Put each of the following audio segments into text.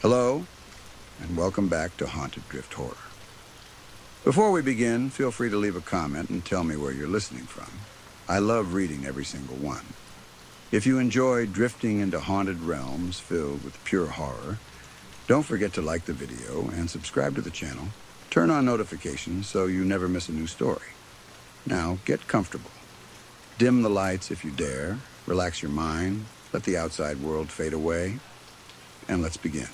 Hello, and welcome back to Haunted Drift Horror. Before we begin, feel free to leave a comment and tell me where you're listening from. I love reading every single one. If you enjoy drifting into haunted realms filled with pure horror, don't forget to like the video and subscribe to the channel. Turn on notifications so you never miss a new story. Now, get comfortable. Dim the lights if you dare, relax your mind, let the outside world fade away, and let's begin.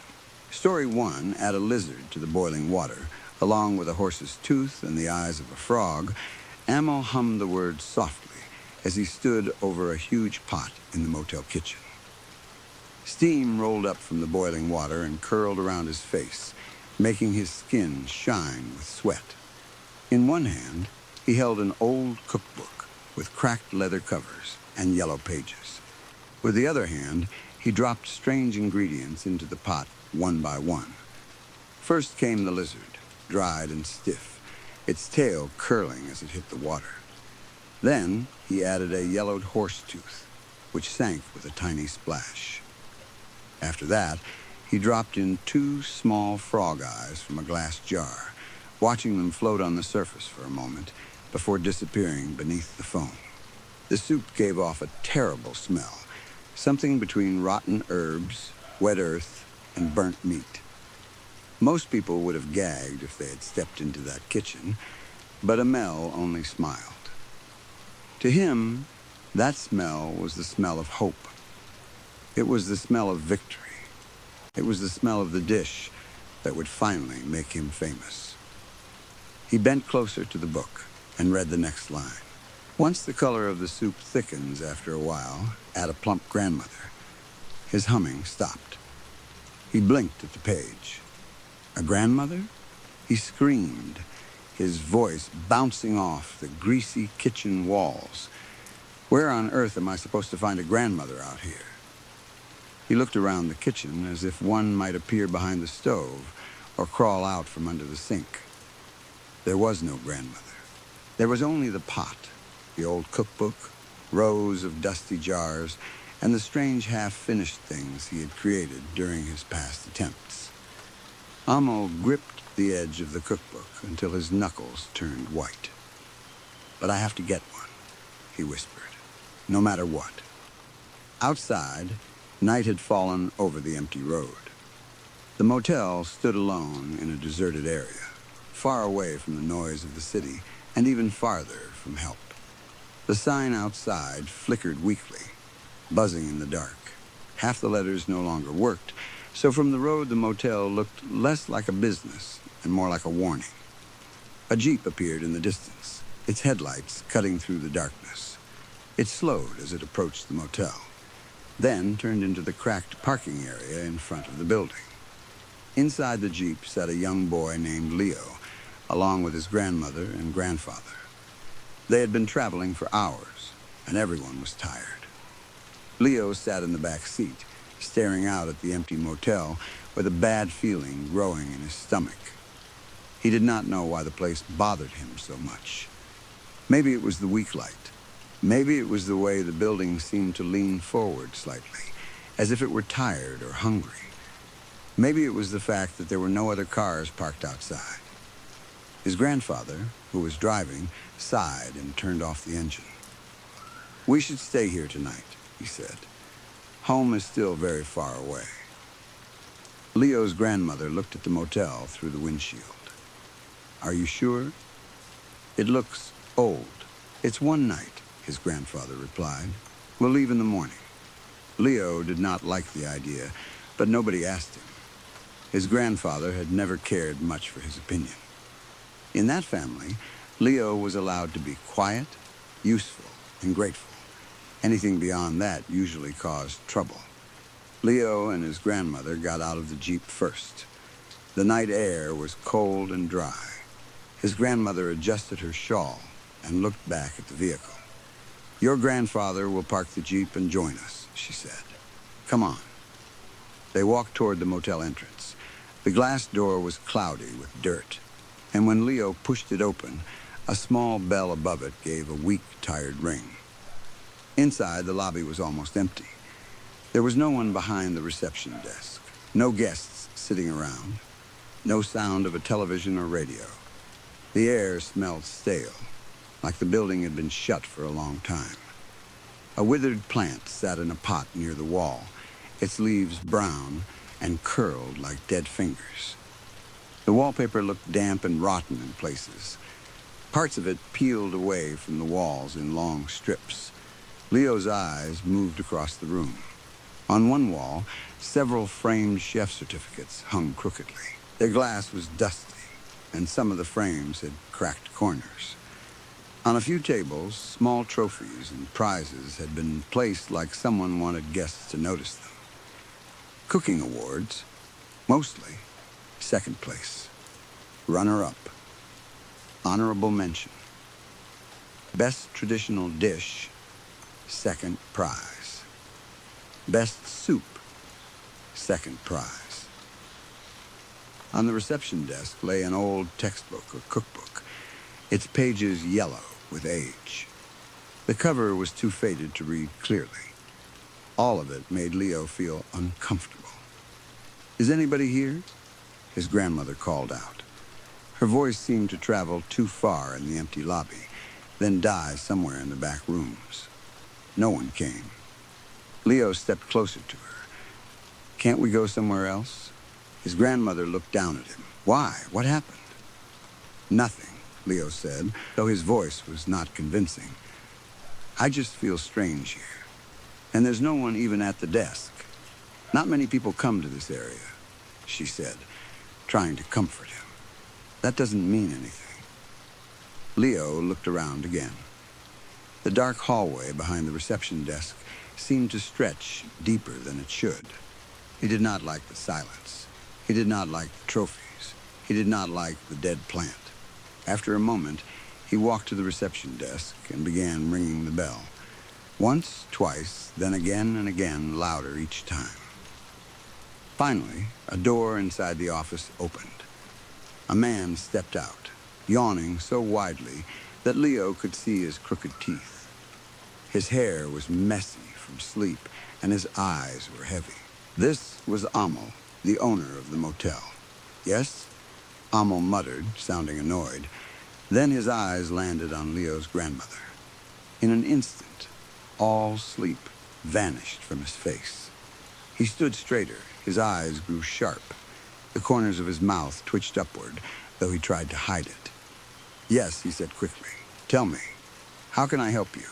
Story 1, add a lizard to the boiling water. Along with a horse's tooth and the eyes of a frog, Amo hummed the words softly as he stood over a huge pot in the motel kitchen. Steam rolled up from the boiling water and curled around his face, making his skin shine with sweat. In one hand, he held an old cookbook with cracked leather covers and yellow pages. With the other hand, he dropped strange ingredients into the pot one by one. First came the lizard, dried and stiff, its tail curling as it hit the water. Then he added a yellowed horse tooth, which sank with a tiny splash. After that, he dropped in 2 small frog eyes from a glass jar, watching them float on the surface for a moment before disappearing beneath the foam. The soup gave off a terrible smell, something between rotten herbs, wet earth, and burnt meat. Most people would have gagged if they had stepped into that kitchen, but Amel only smiled. To him, that smell was the smell of hope. It was the smell of victory. It was the smell of the dish that would finally make him famous. He bent closer to the book and read the next line. Once the color of the soup thickens after a while, add a plump grandmother. His humming stopped. He blinked at the page. A grandmother? He screamed, his voice bouncing off the greasy kitchen walls. Where on earth am I supposed to find a grandmother out here? He looked around the kitchen as if one might appear behind the stove or crawl out from under the sink. There was no grandmother. There was only the pot, the old cookbook, rows of dusty jars, and the strange half-finished things he had created during his past attempts. Amo gripped the edge of the cookbook until his knuckles turned white. "But I have to get one," he whispered, "no matter what." Outside, night had fallen over the empty road. The motel stood alone in a deserted area, far away from the noise of the city and even farther from help. The sign outside flickered weakly, buzzing in the dark. Half the letters no longer worked, so from the road the motel looked less like a business and more like a warning. A jeep appeared in the distance, its headlights cutting through the darkness. It slowed as it approached the motel, then turned into the cracked parking area in front of the building. Inside the jeep sat a young boy named Leo, along with his grandmother and grandfather. They had been traveling for hours, and everyone was tired. Leo sat in the back seat, staring out at the empty motel with a bad feeling growing in his stomach. He did not know why the place bothered him so much. Maybe it was the weak light. Maybe it was the way the building seemed to lean forward slightly, as if it were tired or hungry. Maybe it was the fact that there were no other cars parked outside. His grandfather, who was driving, sighed and turned off the engine. "We should stay here tonight," he said. "Home is still very far away." Leo's grandmother looked at the motel through the windshield. "Are you sure?" "It looks old. It's one night," his grandfather replied. "We'll leave in the morning." Leo did not like the idea, but nobody asked him. His grandfather had never cared much for his opinion. In that family, Leo was allowed to be quiet, useful, and grateful. Anything beyond that usually caused trouble. Leo and his grandmother got out of the jeep first. The night air was cold and dry. His grandmother adjusted her shawl and looked back at the vehicle. "Your grandfather will park the jeep and join us," she said. "Come on." They walked toward the motel entrance. The glass door was cloudy with dirt, and when Leo pushed it open, a small bell above it gave a weak, tired ring. Inside, the lobby was almost empty. There was no one behind the reception desk, no guests sitting around. No sound of a television or radio. The air smelled stale, like the building had been shut for a long time. A withered plant sat in a pot near the wall, its leaves brown and curled like dead fingers. The wallpaper looked damp and rotten in places. Parts of it peeled away from the walls in long strips. Leo's eyes moved across the room. On one wall, several framed chef certificates hung crookedly. Their glass was dusty, and some of the frames had cracked corners. On a few tables, small trophies and prizes had been placed like someone wanted guests to notice them. Cooking awards, mostly second place. Runner-up, honorable mention. Best traditional dish, second prize. Best soup, second prize. On the reception desk lay an old textbook or cookbook, its pages yellow with age. The cover was too faded to read clearly. All of it made Leo feel uncomfortable. "Is anybody here?" his grandmother called out. Her voice seemed to travel too far in the empty lobby, then die somewhere in the back rooms. No one came. Leo stepped closer to her. "Can't we go somewhere else?" His grandmother looked down at him. "Why? What happened?" "Nothing," Leo said, though his voice was not convincing. "I just feel strange here. And there's no one even at the desk. Not many people come to this area," she said, trying to comfort him. "That doesn't mean anything." Leo looked around again. The dark hallway behind the reception desk seemed to stretch deeper than it should. He did not like the silence. He did not like the trophies. He did not like the dead plant. After a moment, he walked to the reception desk and began ringing the bell. Once, twice, then again and again, louder each time. Finally, a door inside the office opened. A man stepped out, yawning so widely that Leo could see his crooked teeth. His hair was messy from sleep, and his eyes were heavy. This was Amel, the owner of the motel. "Yes?" Amel muttered, sounding annoyed. Then his eyes landed on Leo's grandmother. In an instant, all sleep vanished from his face. He stood straighter. His eyes grew sharp. The corners of his mouth twitched upward, though he tried to hide it. "Yes," he said quickly. "Tell me, how can I help you?"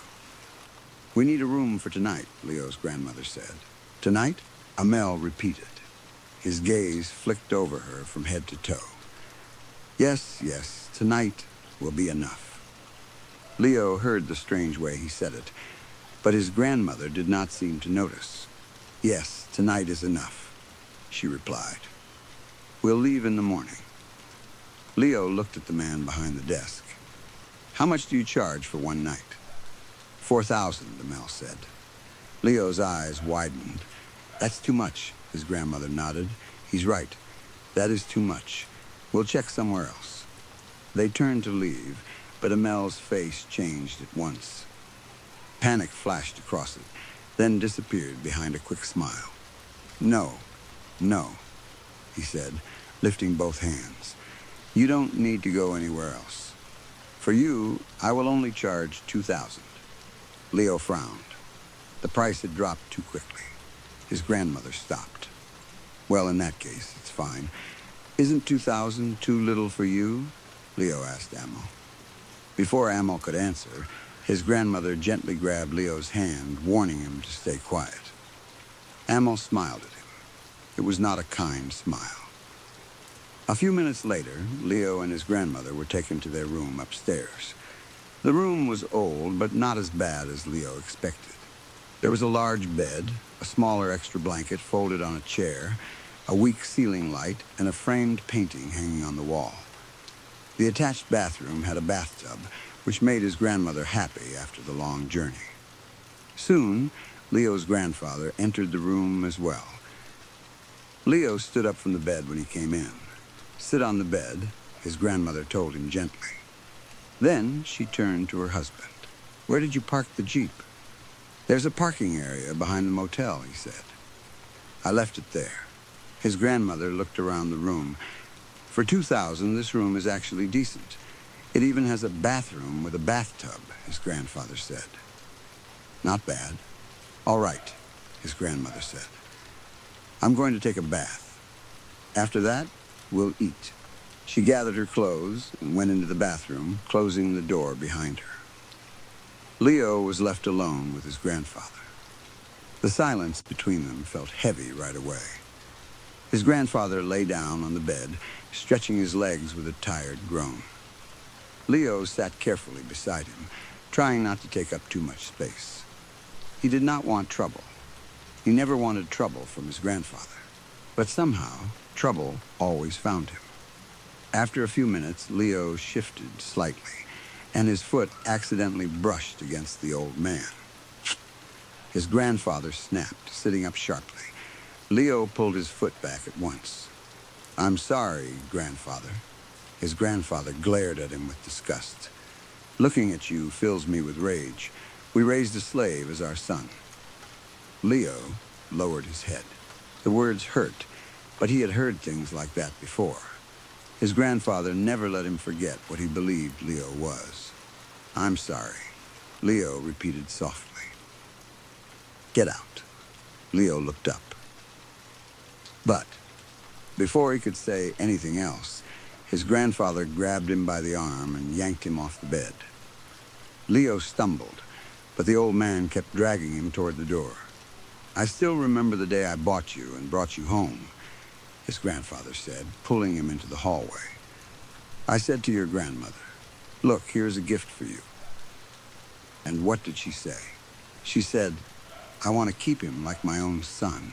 "We need a room for tonight," Leo's grandmother said. "Tonight?" Amel repeated. His gaze flicked over her from head to toe. Yes, tonight will be enough." Leo heard the strange way he said it, but his grandmother did not seem to notice. "Yes, tonight is enough," she replied. "We'll leave in the morning." Leo looked at the man behind the desk. "How much do you charge for one night?" "4,000, Amel said. Leo's eyes widened. "That's too much," his grandmother nodded. "He's right. That is too much. We'll check somewhere else." They turned to leave, but Amel's face changed at once. Panic flashed across it, then disappeared behind a quick smile. No, he said, lifting both hands. "You don't need to go anywhere else. For you, I will only charge 2,000. Leo frowned. The price had dropped too quickly. His grandmother stopped. "Well, in that case, it's fine. Isn't 2,000 too little for you?" Leo asked Amel. Before Amel could answer, his grandmother gently grabbed Leo's hand, warning him to stay quiet. Amel smiled at him. It was not a kind smile. A few minutes later, Leo and his grandmother were taken to their room upstairs. The room was old, but not as bad as Leo expected. There was a large bed, a smaller extra blanket folded on a chair, a weak ceiling light, and a framed painting hanging on the wall. The attached bathroom had a bathtub, which made his grandmother happy after the long journey. Soon, Leo's grandfather entered the room as well. Leo stood up from the bed when he came in. "Sit on the bed," his grandmother told him gently. Then she turned to her husband. "Where did you park the Jeep?" "There's a parking area behind the motel," he said. "I left it there." His grandmother looked around the room. For 2000, this room is actually decent. It even has a bathroom with a bathtub, his grandfather said. Not bad. All right, his grandmother said. I'm going to take a bath. After that, we'll eat. She gathered her clothes and went into the bathroom, closing the door behind her. Leo was left alone with his grandfather. The silence between them felt heavy right away. His grandfather lay down on the bed, stretching his legs with a tired groan. Leo sat carefully beside him, trying not to take up too much space. He did not want trouble. He never wanted trouble from his grandfather. But somehow, trouble always found him. After a few minutes, Leo shifted slightly, and his foot accidentally brushed against the old man. His grandfather snapped, sitting up sharply. Leo pulled his foot back at once. I'm sorry, grandfather. His grandfather glared at him with disgust. Looking at you fills me with rage. We raised a slave as our son. Leo lowered his head. The words hurt, but he had heard things like that before. His grandfather never let him forget what he believed Leo was. I'm sorry, Leo repeated softly. Get out. Leo looked up. But before he could say anything else, his grandfather grabbed him by the arm and yanked him off the bed. Leo stumbled, but the old man kept dragging him toward the door. I still remember the day I bought you and brought you home, his grandfather said, pulling him into the hallway. I said to your grandmother, look, here's a gift for you. And what did she say? She said, I want to keep him like my own son.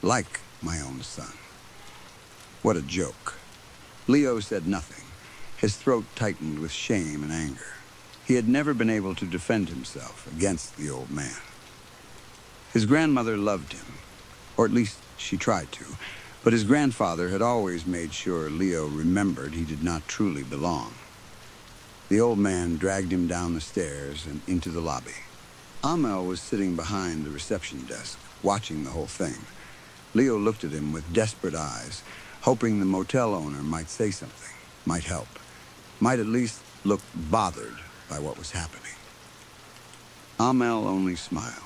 Like my own son. What a joke. Leo said nothing. His throat tightened with shame and anger. He had never been able to defend himself against the old man. His grandmother loved him, or at least she tried to, but his grandfather had always made sure Leo remembered he did not truly belong. The old man dragged him down the stairs and into the lobby. Amel was sitting behind the reception desk, watching the whole thing. Leo looked at him with desperate eyes, hoping the motel owner might say something, might help, might at least look bothered by what was happening. Amel only smiled.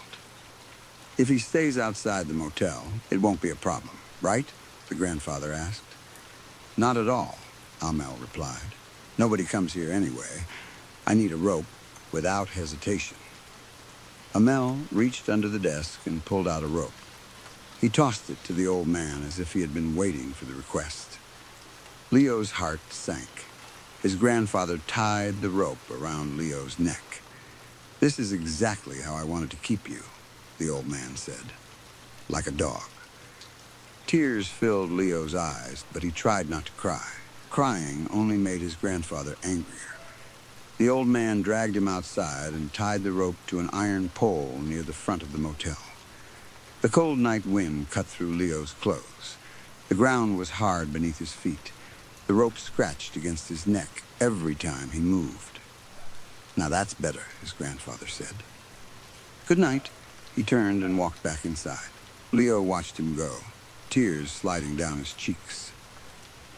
If he stays outside the motel, it won't be a problem, right? The grandfather asked. Not at all, Amel replied. Nobody comes here anyway. I need a rope without hesitation. Amel reached under the desk and pulled out a rope. He tossed it to the old man as if he had been waiting for the request. Leo's heart sank. His grandfather tied the rope around Leo's neck. This is exactly how I wanted to keep you, the old man said, like a dog. Tears filled Leo's eyes, but he tried not to cry. Crying only made his grandfather angrier. The old man dragged him outside and tied the rope to an iron pole near the front of the motel. The cold night wind cut through Leo's clothes. The ground was hard beneath his feet. The rope scratched against his neck every time he moved. Now that's better, his grandfather said. Good night. He turned and walked back inside. Leo watched him go, tears sliding down his cheeks.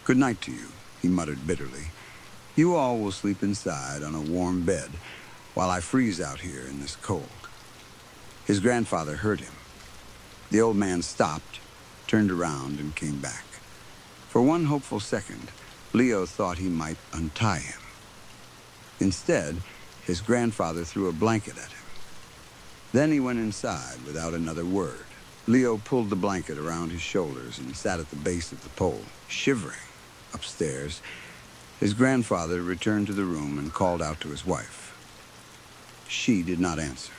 Good night to you, he muttered bitterly. You all will sleep inside on a warm bed while I freeze out here in this cold. His grandfather heard him. The old man stopped, turned around, and came back. For one hopeful second, Leo thought he might untie him. Instead, his grandfather threw a blanket at him. Then he went inside without another word. Leo pulled the blanket around his shoulders and sat at the base of the pole, shivering. Upstairs, his grandfather returned to the room and called out to his wife. She did not answer.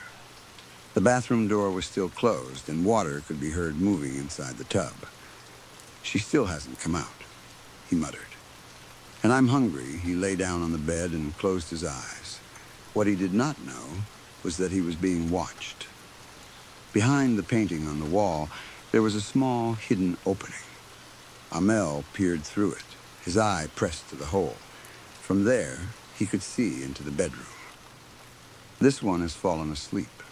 The bathroom door was still closed, and water could be heard moving inside the tub. She still hasn't come out, he muttered. And I'm hungry. He lay down on the bed and closed his eyes. What he did not know was that he was being watched. Behind the painting on the wall, there was a small hidden opening. Amel peered through it, his eye pressed to the hole. From there, he could see into the bedroom. This one has fallen asleep,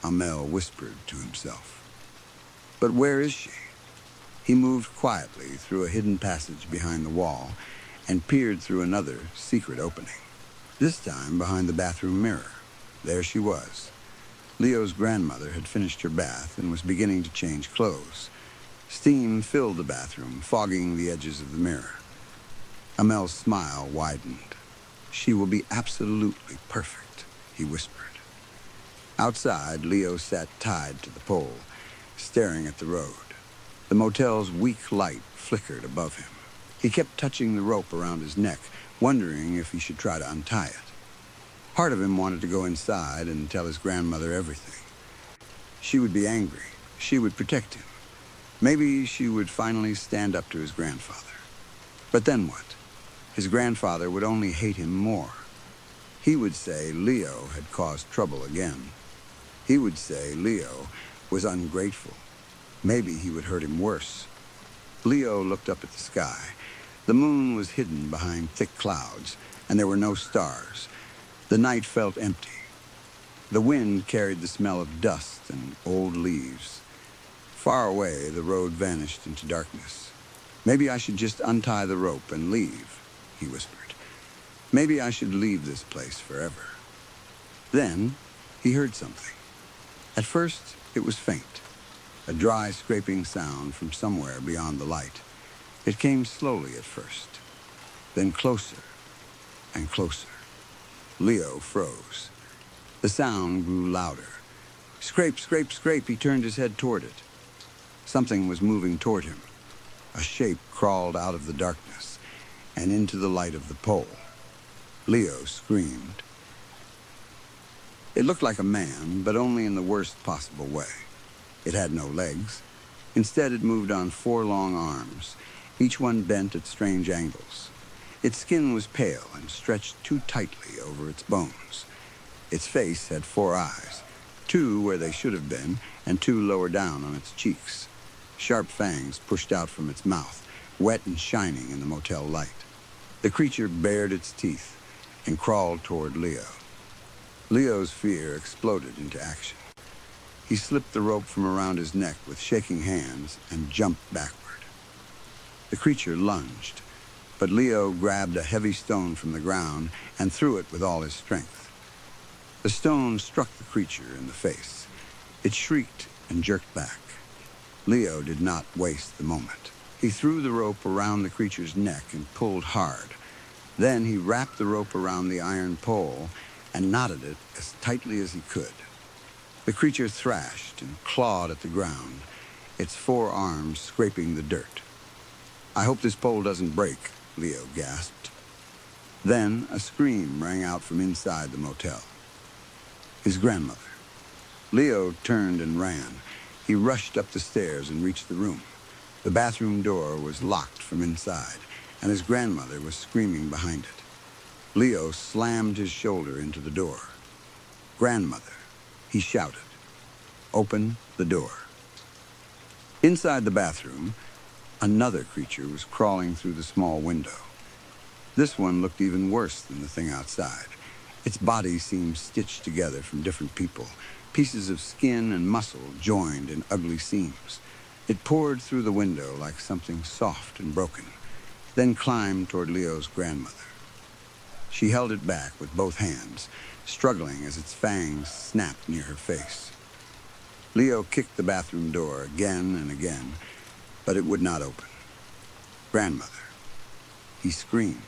Amel whispered to himself. But where is she? He moved quietly through a hidden passage behind the wall and peered through another secret opening. This time behind the bathroom mirror. There she was. Leo's grandmother had finished her bath and was beginning to change clothes. Steam filled the bathroom, fogging the edges of the mirror. Amel's smile widened. "She will be absolutely perfect," he whispered. Outside, Leo sat tied to the pole, staring at the road. The motel's weak light flickered above him. He kept touching the rope around his neck, wondering if he should try to untie it. Part of him wanted to go inside and tell his grandmother everything. She would be angry. She would protect him. Maybe she would finally stand up to his grandfather. But then what? His grandfather would only hate him more. He would say Leo had caused trouble again. He would say Leo was ungrateful. Maybe he would hurt him worse. Leo looked up at the sky. The moon was hidden behind thick clouds, and there were no stars. The night felt empty. The wind carried the smell of dust and old leaves. Far away, the road vanished into darkness. "Maybe I should just untie the rope and leave," he whispered. "Maybe I should leave this place forever." Then he heard something. At first, it was faint, a dry scraping sound from somewhere beyond the light. It came slowly at first, then closer and closer. Leo froze. The sound grew louder. Scrape, scrape, scrape. He turned his head toward it. Something was moving toward him. A shape crawled out of the darkness and into the light of the pole. Leo screamed. It looked like a man, but only in the worst possible way. It had no legs. Instead, it moved on 4 long arms, each one bent at strange angles. Its skin was pale and stretched too tightly over its bones. Its face had 4 eyes, 2 where they should have been, and 2 lower down on its cheeks. Sharp fangs pushed out from its mouth, wet and shining in the motel light. The creature bared its teeth and crawled toward Leo. Leo's fear exploded into action. He slipped the rope from around his neck with shaking hands and jumped backward. The creature lunged, but Leo grabbed a heavy stone from the ground and threw it with all his strength. The stone struck the creature in the face. It shrieked and jerked back. Leo did not waste the moment. He threw the rope around the creature's neck and pulled hard. Then he wrapped the rope around the iron pole and knotted it as tightly as he could. The creature thrashed and clawed at the ground, its 4 arms scraping the dirt. "I hope this pole doesn't break," Leo gasped. Then a scream rang out from inside the motel. His grandmother. Leo turned and ran. He rushed up the stairs and reached the room. The bathroom door was locked from inside, and his grandmother was screaming behind it. Leo slammed his shoulder into the door. "Grandmother," he shouted. "Open the door." Inside the bathroom, another creature was crawling through the small window. This one looked even worse than the thing outside. Its body seemed stitched together from different people, pieces of skin and muscle joined in ugly seams. It poured through the window like something soft and broken, then climbed toward Leo's grandmother. She held it back with both hands, struggling as its fangs snapped near her face. Leo kicked the bathroom door again and again, but it would not open. "Grandmother," he screamed.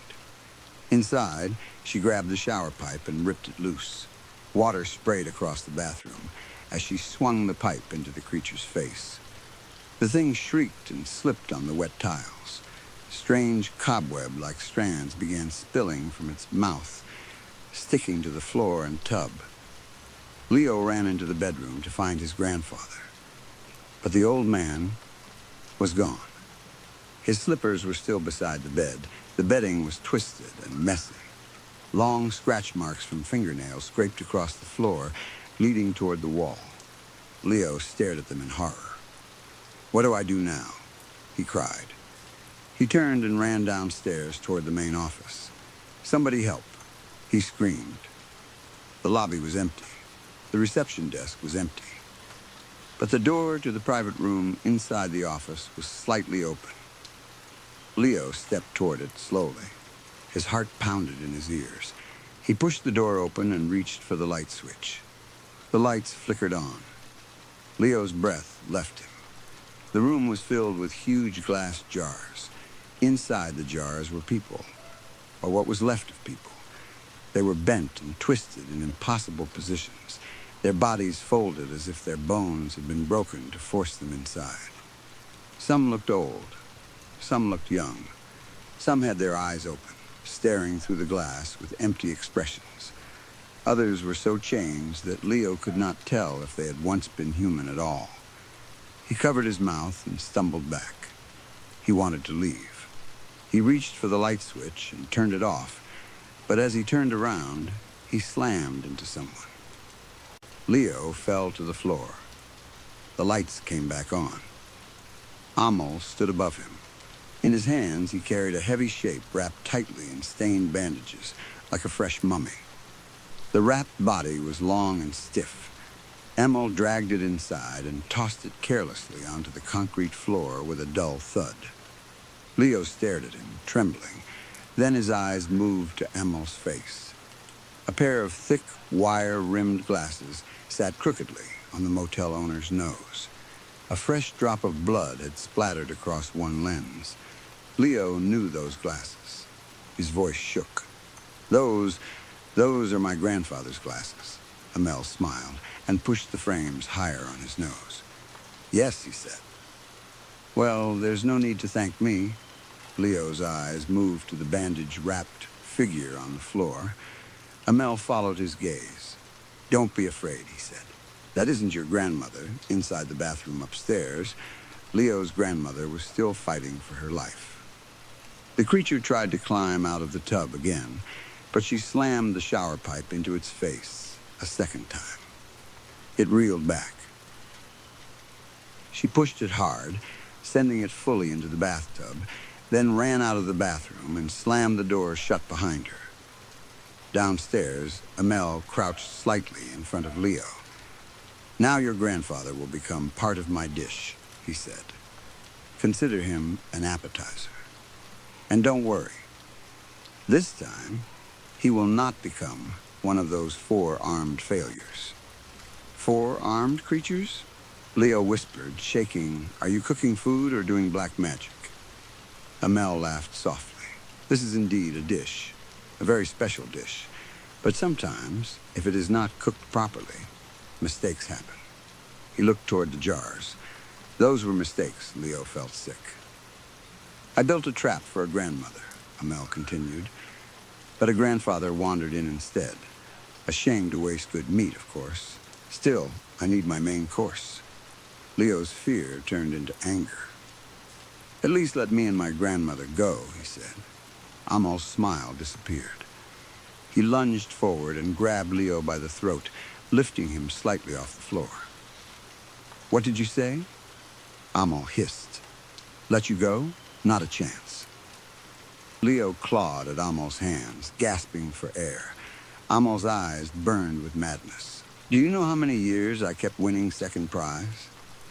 Inside, she grabbed the shower pipe and ripped it loose. Water sprayed across the bathroom as she swung the pipe into the creature's face. The thing shrieked and slipped on the wet tiles. Strange cobweb-like strands began spilling from its mouth, sticking to the floor and tub. Leo ran into the bedroom to find his grandfather. But the old man was gone. His slippers were still beside the bed. The bedding was twisted and messy. Long scratch marks from fingernails scraped across the floor, leading toward the wall. Leo stared at them in horror. "What do I do now?" he cried. He turned and ran downstairs toward the main office. "Somebody help," he screamed. The lobby was empty. The reception desk was empty. But the door to the private room inside the office was slightly open. Leo stepped toward it slowly. His heart pounded in his ears. He pushed the door open and reached for the light switch. The lights flickered on. Leo's breath left him. The room was filled with huge glass jars. Inside the jars were people, or what was left of people. They were bent and twisted in impossible positions, their bodies folded as if their bones had been broken to force them inside. Some looked old, some looked young. Some had their eyes open, staring through the glass with empty expressions. Others were so changed that Leo could not tell if they had once been human at all. He covered his mouth and stumbled back. He wanted to leave. He reached for the light switch and turned it off, but as he turned around, he slammed into someone. Leo fell to the floor. The lights came back on. Amel stood above him. In his hands, he carried a heavy shape wrapped tightly in stained bandages, like a fresh mummy. The wrapped body was long and stiff. Amel dragged it inside and tossed it carelessly onto the concrete floor with a dull thud. Leo stared at him, trembling. Then his eyes moved to Amel's face. A pair of thick, wire-rimmed glasses sat crookedly on the motel owner's nose. A fresh drop of blood had splattered across one lens. Leo knew those glasses. His voice shook. Those are my grandfather's glasses. Amel smiled and pushed the frames higher on his nose. Yes, he said. Well, there's no need to thank me. Leo's eyes moved to the bandage-wrapped figure on the floor. Amel followed his gaze. Don't be afraid, he said. That isn't your grandmother, inside the bathroom upstairs. Leo's grandmother was still fighting for her life. The creature tried to climb out of the tub again, but she slammed the shower pipe into its face a second time. It reeled back. She pushed it hard, sending it fully into the bathtub, then ran out of the bathroom and slammed the door shut behind her. Downstairs, Amel crouched slightly in front of Leo. Now your grandfather will become part of my dish, he said. Consider him an appetizer. And don't worry. This time, he will not become one of those 4 armed failures. 4 armed creatures? Leo whispered, shaking, Are you cooking food or doing black magic? Amel laughed softly. This is indeed a dish, a very special dish. But sometimes, if it is not cooked properly, mistakes happen. He looked toward the jars. Those were mistakes, Leo felt sick. I built a trap for a grandmother, Amel continued. But a grandfather wandered in instead. Ashamed to waste good meat, of course. Still, I need my main course. Leo's fear turned into anger. At least let me and my grandmother go, he said. Amel's smile disappeared. He lunged forward and grabbed Leo by the throat, lifting him slightly off the floor. What did you say? Amel hissed. Let you go? Not a chance. Leo clawed at Amel's hands, gasping for air. Amel's eyes burned with madness. Do you know how many years I kept winning second prize?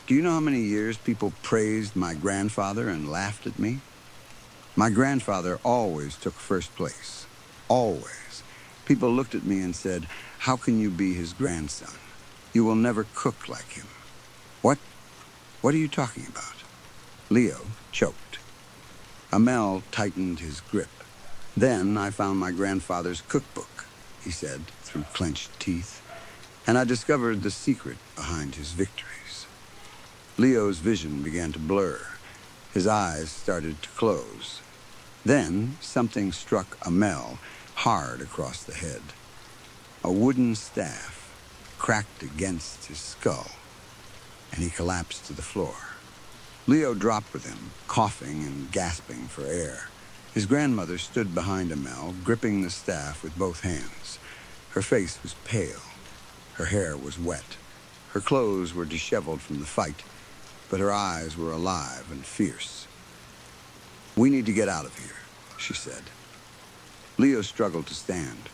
Do you know how many years people praised my grandfather and laughed at me? My grandfather always took first place. Always. People looked at me and said, how can you be his grandson? You will never cook like him. What? What are you talking about? Leo choked. Amel tightened his grip. Then I found my grandfather's cookbook, he said through clenched teeth, and I discovered the secret behind his victories. Leo's vision began to blur. His eyes started to close. Then something struck Amel hard across the head. A wooden staff cracked against his skull, and he collapsed to the floor. Leo dropped with him, coughing and gasping for air. His grandmother stood behind Amel, gripping the staff with both hands. Her face was pale. Her hair was wet. Her clothes were disheveled from the fight, but her eyes were alive and fierce. We need to get out of here, she said. Leo struggled to stand.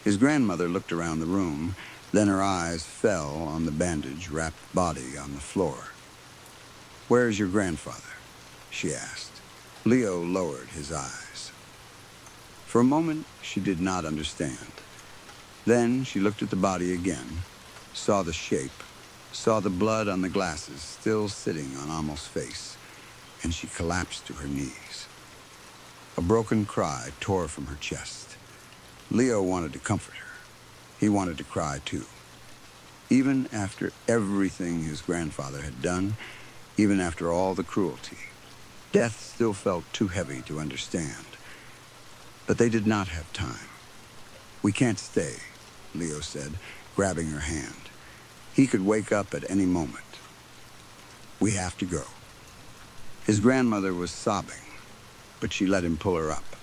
His grandmother looked around the room, Then her eyes fell on the bandage-wrapped body on the floor. "Where's your grandfather?" she asked. Leo lowered his eyes. For a moment, she did not understand. Then she looked at the body again, saw the shape, saw the blood on the glasses still sitting on Amel's face, and she collapsed to her knees. A broken cry tore from her chest. Leo wanted to comfort her. He wanted to cry too. Even after everything his grandfather had done, even after all the cruelty, death still felt too heavy to understand. But they did not have time. "We can't stay," Leo said, grabbing her hand. He could wake up at any moment. "We have to go." His grandmother was sobbing, but she let him pull her up.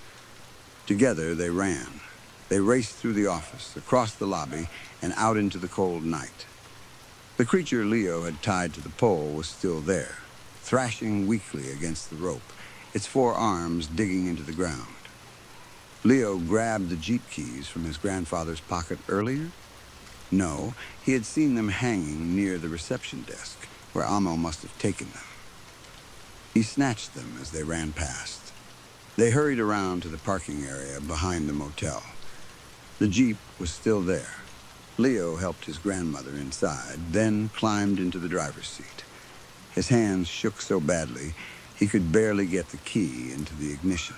Together they ran. They raced through the office, across the lobby, and out into the cold night. The creature Leo had tied to the pole was still there, thrashing weakly against the rope, its four arms digging into the ground. Leo grabbed the Jeep keys from his grandfather's pocket earlier. No, he had seen them hanging near the reception desk, where Amel must have taken them. He snatched them as they ran past. They hurried around to the parking area behind the motel. The Jeep was still there. Leo helped his grandmother inside, then climbed into the driver's seat. His hands shook so badly, he could barely get the key into the ignition.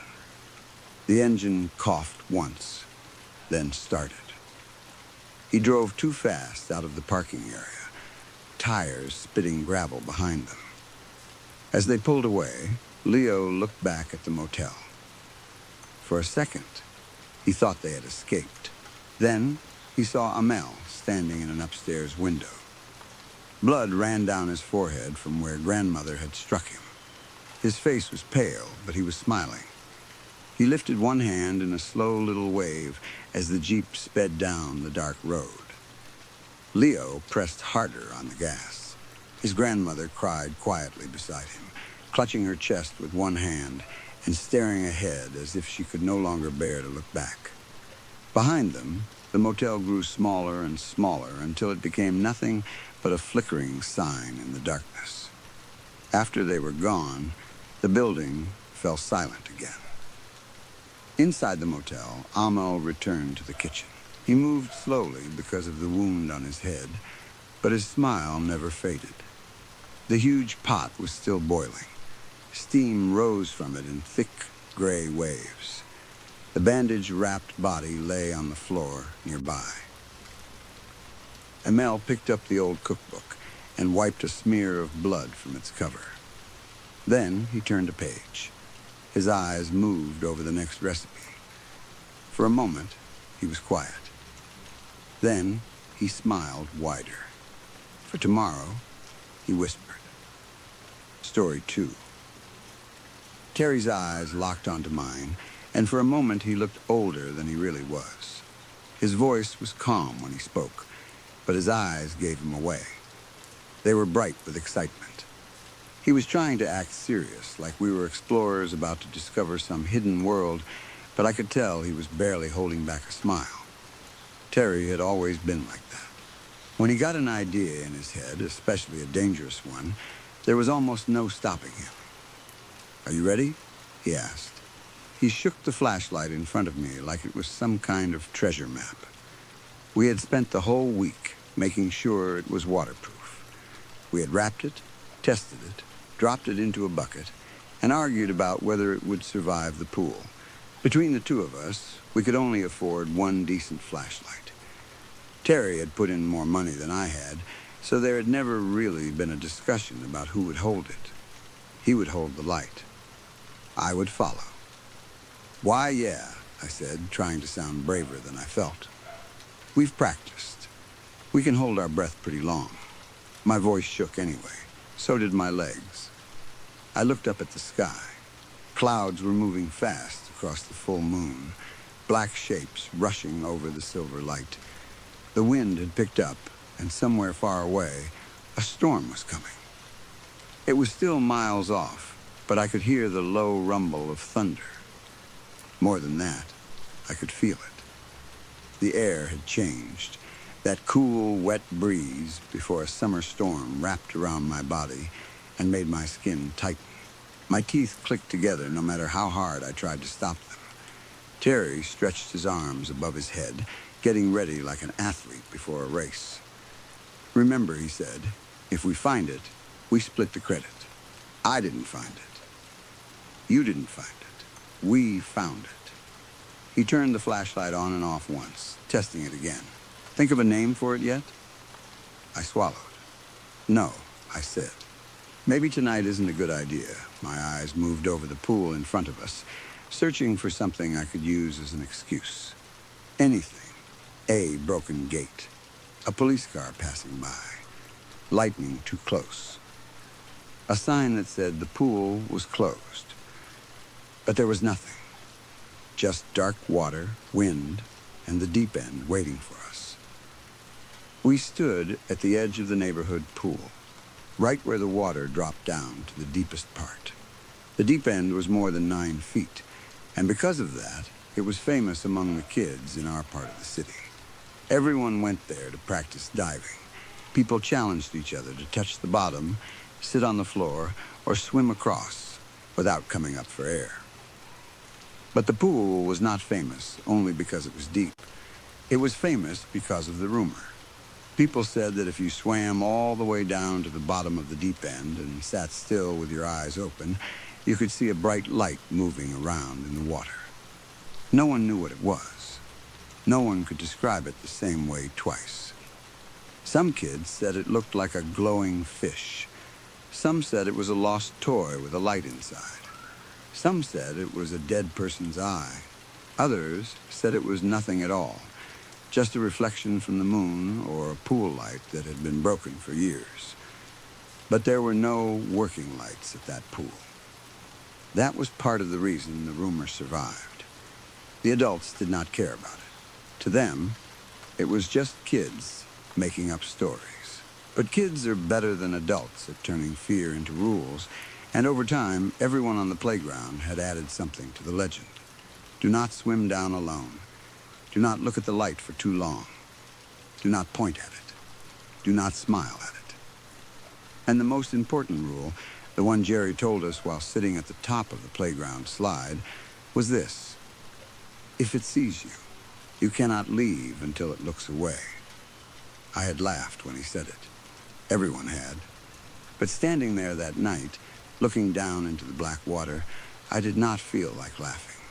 The engine coughed once, then started. He drove too fast out of the parking area, tires spitting gravel behind them. As they pulled away, Leo looked back at the motel. For a second, he thought they had escaped. Then he saw Amel standing in an upstairs window. Blood ran down his forehead from where grandmother had struck him. His face was pale, but he was smiling. He lifted one hand in a slow little wave as the Jeep sped down the dark road. Leo pressed harder on the gas. His grandmother cried quietly beside him, clutching her chest with one hand and staring ahead as if she could no longer bear to look back. Behind them, the motel grew smaller and smaller until it became nothing but a flickering sign in the darkness. After they were gone, the building fell silent again. Inside the motel, Amel returned to the kitchen. He moved slowly because of the wound on his head, but his smile never faded. The huge pot was still boiling. Steam rose from it in thick gray waves. The bandage-wrapped body lay on the floor nearby. Amel picked up the old cookbook and wiped a smear of blood from its cover. Then he turned a page. His eyes moved over the next recipe. For a moment, he was quiet. Then he smiled wider. For tomorrow, he whispered. Story 2. Terry's eyes locked onto mine, and for a moment he looked older than he really was. His voice was calm when he spoke, but his eyes gave him away. They were bright with excitement. He was trying to act serious, like we were explorers about to discover some hidden world, but I could tell he was barely holding back a smile. Terry had always been like that. When he got an idea in his head, especially a dangerous one, there was almost no stopping him. "Are you ready?" he asked. He shook the flashlight in front of me like it was some kind of treasure map. We had spent the whole week making sure it was waterproof. We had wrapped it, tested it, dropped it into a bucket, and argued about whether it would survive the pool. Between the two of us, we could only afford one decent flashlight. Terry had put in more money than I had, so there had never really been a discussion about who would hold it. He would hold the light. I would follow. "Why, yeah," I said, trying to sound braver than I felt. "We've practiced. We can hold our breath pretty long." My voice shook anyway. So did my legs. I looked up at the sky. Clouds were moving fast across the full moon, black shapes rushing over the silver light. The wind had picked up, and somewhere far away, a storm was coming. It was still miles off, but I could hear the low rumble of thunder. More than that, I could feel it. The air had changed. That cool, wet breeze before a summer storm wrapped around my body and made my skin tighten. My teeth clicked together no matter how hard I tried to stop them. Terry stretched his arms above his head, getting ready like an athlete before a race. "Remember," he said, "if we find it, we split the credit. I didn't find it. You didn't find it. We found it." He turned the flashlight on and off once, testing it again. "Think of a name for it yet?" I swallowed. "No," I said. Maybe tonight isn't a good idea. My eyes moved over the pool in front of us, searching for something I could use as an excuse. Anything. A broken gate. A police car passing by. Lightning too close. A sign that said the pool was closed. But there was nothing. Just dark water, wind, and the deep end waiting for us. We stood at the edge of the neighborhood pool, right where the water dropped down to the deepest part. The deep end was more than 9 feet, and because of that, it was famous among the kids in our part of the city. Everyone went there to practice diving. People challenged each other to touch the bottom, sit on the floor, or swim across without coming up for air. But the pool was not famous only because it was deep. It was famous because of the rumor. People said that if you swam all the way down to the bottom of the deep end and sat still with your eyes open, you could see a bright light moving around in the water. No one knew what it was. No one could describe it the same way twice. Some kids said it looked like a glowing fish. Some said it was a lost toy with a light inside. Some said it was a dead person's eye. Others said it was nothing at all, just a reflection from the moon or a pool light that had been broken for years. But there were no working lights at that pool. That was part of the reason the rumor survived. The adults did not care about it. To them, it was just kids making up stories. But kids are better than adults at turning fear into rules, and over time, everyone on the playground had added something to the legend. Do not swim down alone. Do not look at the light for too long. Do not point at it. Do not smile at it. And the most important rule, the one Jerry told us while sitting at the top of the playground slide, was this: if it sees you, you cannot leave until it looks away. I had laughed when he said it. Everyone had. But standing there that night, looking down into the black water, I did not feel like laughing.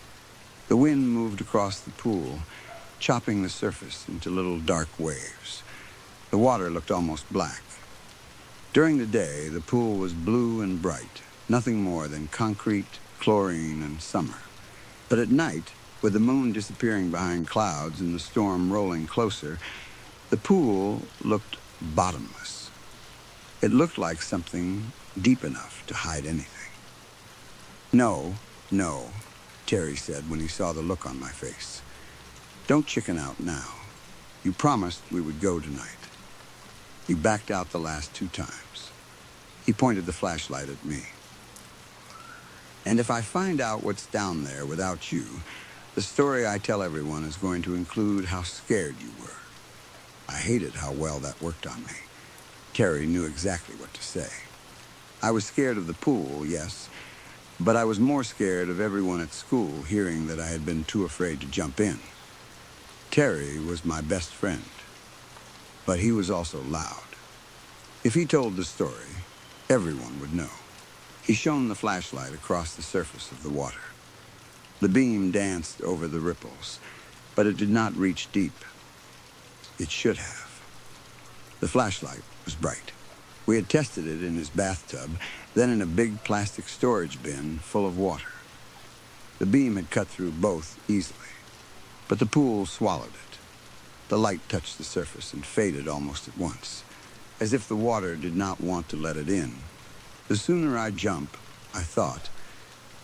The wind moved across the pool, chopping the surface into little dark waves. The water looked almost black. During the day, the pool was blue and bright, nothing more than concrete, chlorine, and summer. But at night, with the moon disappearing behind clouds and the storm rolling closer, the pool looked bottomless. It looked like something deep enough to hide anything. "No, no," Terry said when he saw the look on my face. "Don't chicken out now. You promised we would go tonight." He backed out the last 2 times. He pointed the flashlight at me. "And if I find out what's down there without you, the story I tell everyone is going to include how scared you were." I hated how well that worked on me. Terry knew exactly what to say. I was scared of the pool, yes, but I was more scared of everyone at school hearing that I had been too afraid to jump in. Terry was my best friend, but he was also loud. If he told the story, everyone would know. He shone the flashlight across the surface of the water. The beam danced over the ripples, but it did not reach deep. It should have. The flashlight was bright. We had tested it in his bathtub, then in a big plastic storage bin full of water. The beam had cut through both easily, but the pool swallowed it. The light touched the surface and faded almost at once, as if the water did not want to let it in. The sooner I jump, I thought,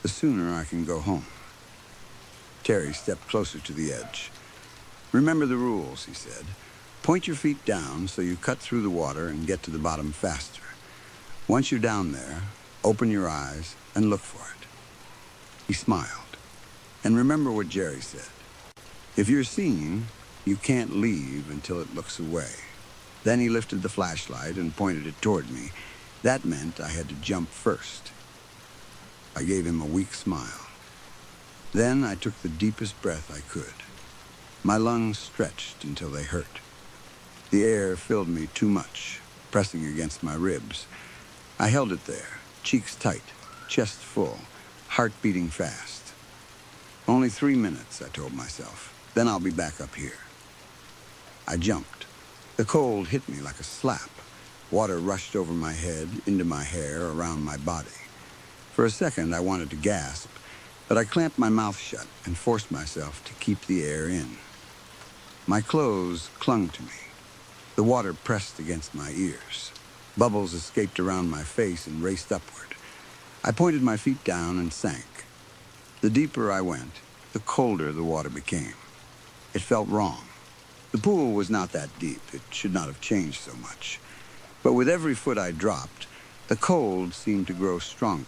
the sooner I can go home. Terry stepped closer to the edge. "Remember the rules," he said. "Point your feet down so you cut through the water and get to the bottom faster. Once you're down there, open your eyes and look for it." He smiled. "And remember what Jerry said. If you're seen, You can't leave until it looks away. Then he lifted the flashlight and pointed it toward me. That meant I had to jump first. I gave him a weak smile. Then I took the deepest breath I could. My lungs stretched until they hurt. The air filled me too much, pressing against my ribs. I held it there, cheeks tight, chest full, heart beating fast. Only 3 minutes, I told myself. Then I'll be back up here. I jumped. The cold hit me like a slap. Water rushed over my head, into my hair, around my body. For a second, I wanted to gasp, but I clamped my mouth shut and forced myself to keep the air in. My clothes clung to me. The water pressed against my ears. Bubbles escaped around my face and raced upward. I pointed my feet down and sank. The deeper I went, the colder the water became. It felt wrong. The pool was not that deep. It should not have changed so much. But with every foot I dropped, the cold seemed to grow stronger,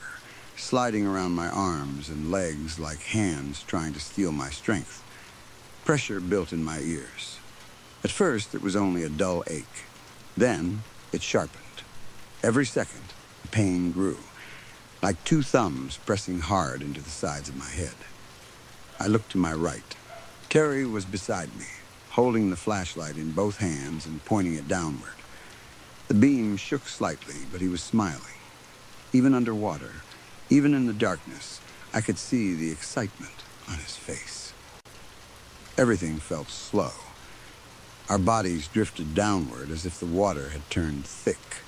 sliding around my arms and legs like hands trying to steal my strength. Pressure built in my ears. At first, it was only a dull ache. Then, it sharpened. Every second, the pain grew, like 2 thumbs pressing hard into the sides of my head. I looked to my right. Terry was beside me, holding the flashlight in both hands and pointing it downward. The beam shook slightly, but he was smiling. Even underwater, even in the darkness, I could see the excitement on his face. Everything felt slow. Our bodies drifted downward as if the water had turned thick.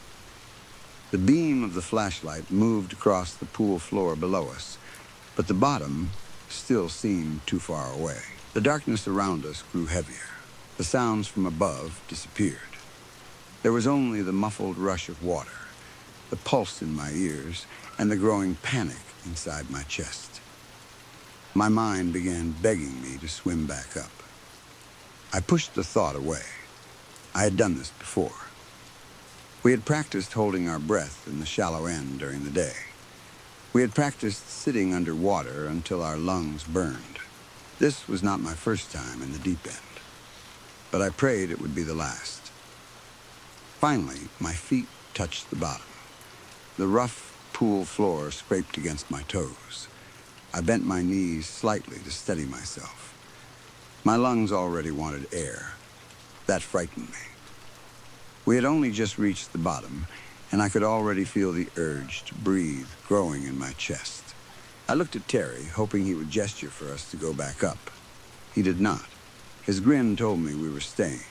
The beam of the flashlight moved across the pool floor below us, but the bottom still seemed too far away. The darkness around us grew heavier. The sounds from above disappeared. There was only the muffled rush of water, the pulse in my ears, and the growing panic inside my chest. My mind began begging me to swim back up. I pushed the thought away. I had done this before. We had practiced holding our breath in the shallow end during the day. We had practiced sitting underwater until our lungs burned. This was not my first time in the deep end, but I prayed it would be the last. Finally, my feet touched the bottom. The rough pool floor scraped against my toes. I bent my knees slightly to steady myself. My lungs already wanted air. That frightened me. We had only just reached the bottom, and I could already feel the urge to breathe growing in my chest. I looked at Terry, hoping he would gesture for us to go back up. He did not. His grin told me we were staying.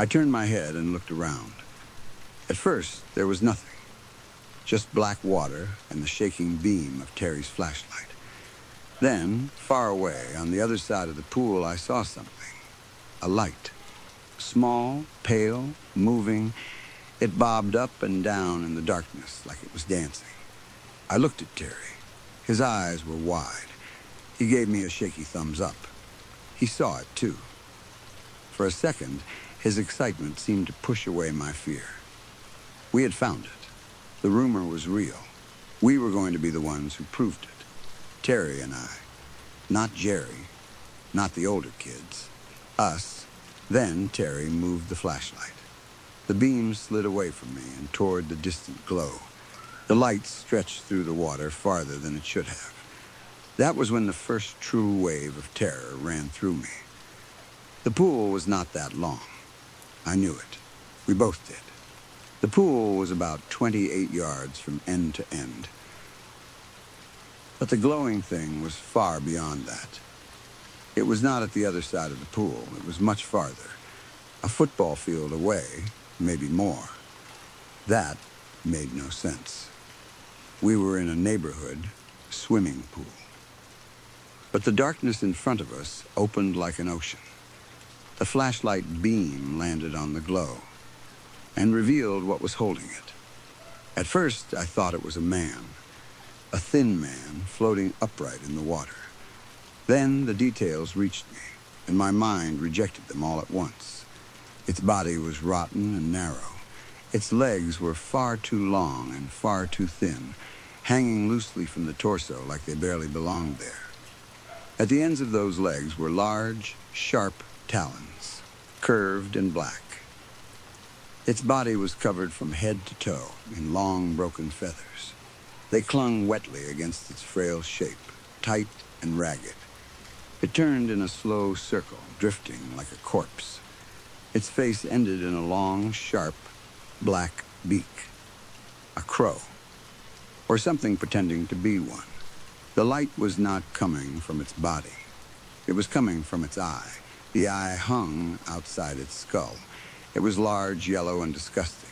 I turned my head and looked around. At first, there was nothing. Just black water and the shaking beam of Terry's flashlight. Then, far away, on the other side of the pool, I saw something. A light. Small, pale, moving. It bobbed up and down in the darkness like it was dancing. I looked at Terry. His eyes were wide. He gave me a shaky thumbs up. He saw it, too. For a second, his excitement seemed to push away my fear. We had found it. The rumor was real. We were going to be the ones who proved it. Terry and I. Not Jerry. Not the older kids. Us. Then Terry moved the flashlight. The beam slid away from me and toward the distant glow. The light stretched through the water farther than it should have. That was when the first true wave of terror ran through me. The pool was not that long. I knew it. We both did. The pool was about 28 yards from end to end. But the glowing thing was far beyond that. It was not at the other side of the pool. It was much farther. A football field away, maybe more. That made no sense. We were in a neighborhood swimming pool. But the darkness in front of us opened like an ocean. The flashlight beam landed on the glow and revealed what was holding it. At first, I thought it was a man. A thin man floating upright in the water. Then the details reached me, and my mind rejected them all at once. Its body was rotten and narrow. Its legs were far too long and far too thin, hanging loosely from the torso like they barely belonged there. At the ends of those legs were large, sharp, talons, curved and black. Its body was covered from head to toe in long, broken feathers. They clung wetly against its frail shape, tight and ragged. It turned in a slow circle, drifting like a corpse. Its face ended in a long, sharp, black beak. A crow, or something pretending to be one. The light was not coming from its body. It was coming from its eye. The eye hung outside its skull. It was large, yellow, and disgusting,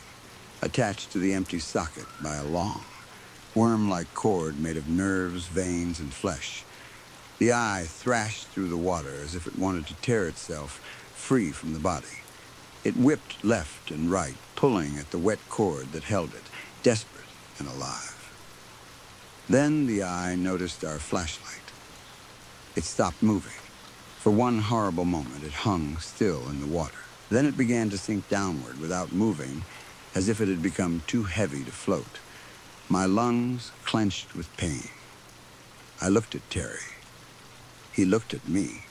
attached to the empty socket by a long, worm-like cord made of nerves, veins, and flesh. The eye thrashed through the water as if it wanted to tear itself free from the body. It whipped left and right, pulling at the wet cord that held it, desperate and alive. Then the eye noticed our flashlight. It stopped moving. For one horrible moment, it hung still in the water. Then it began to sink downward without moving, as if it had become too heavy to float. My lungs clenched with pain. I looked at Terry. He looked at me.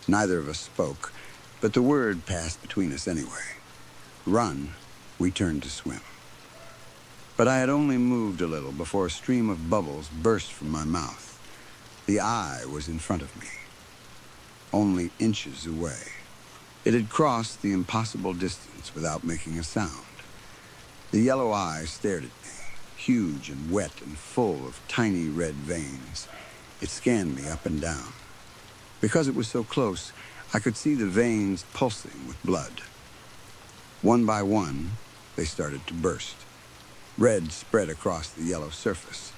Neither of us spoke, but the word passed between us anyway. Run, we turned to swim. But I had only moved a little before a stream of bubbles burst from my mouth. The eye was in front of me, only inches away. It had crossed the impossible distance without making a sound. The yellow eye stared at me, huge and wet and full of tiny red veins. It scanned me up and down. Because it was so close, I could see the veins pulsing with blood. One by one, they started to burst. Red spread across the yellow surface.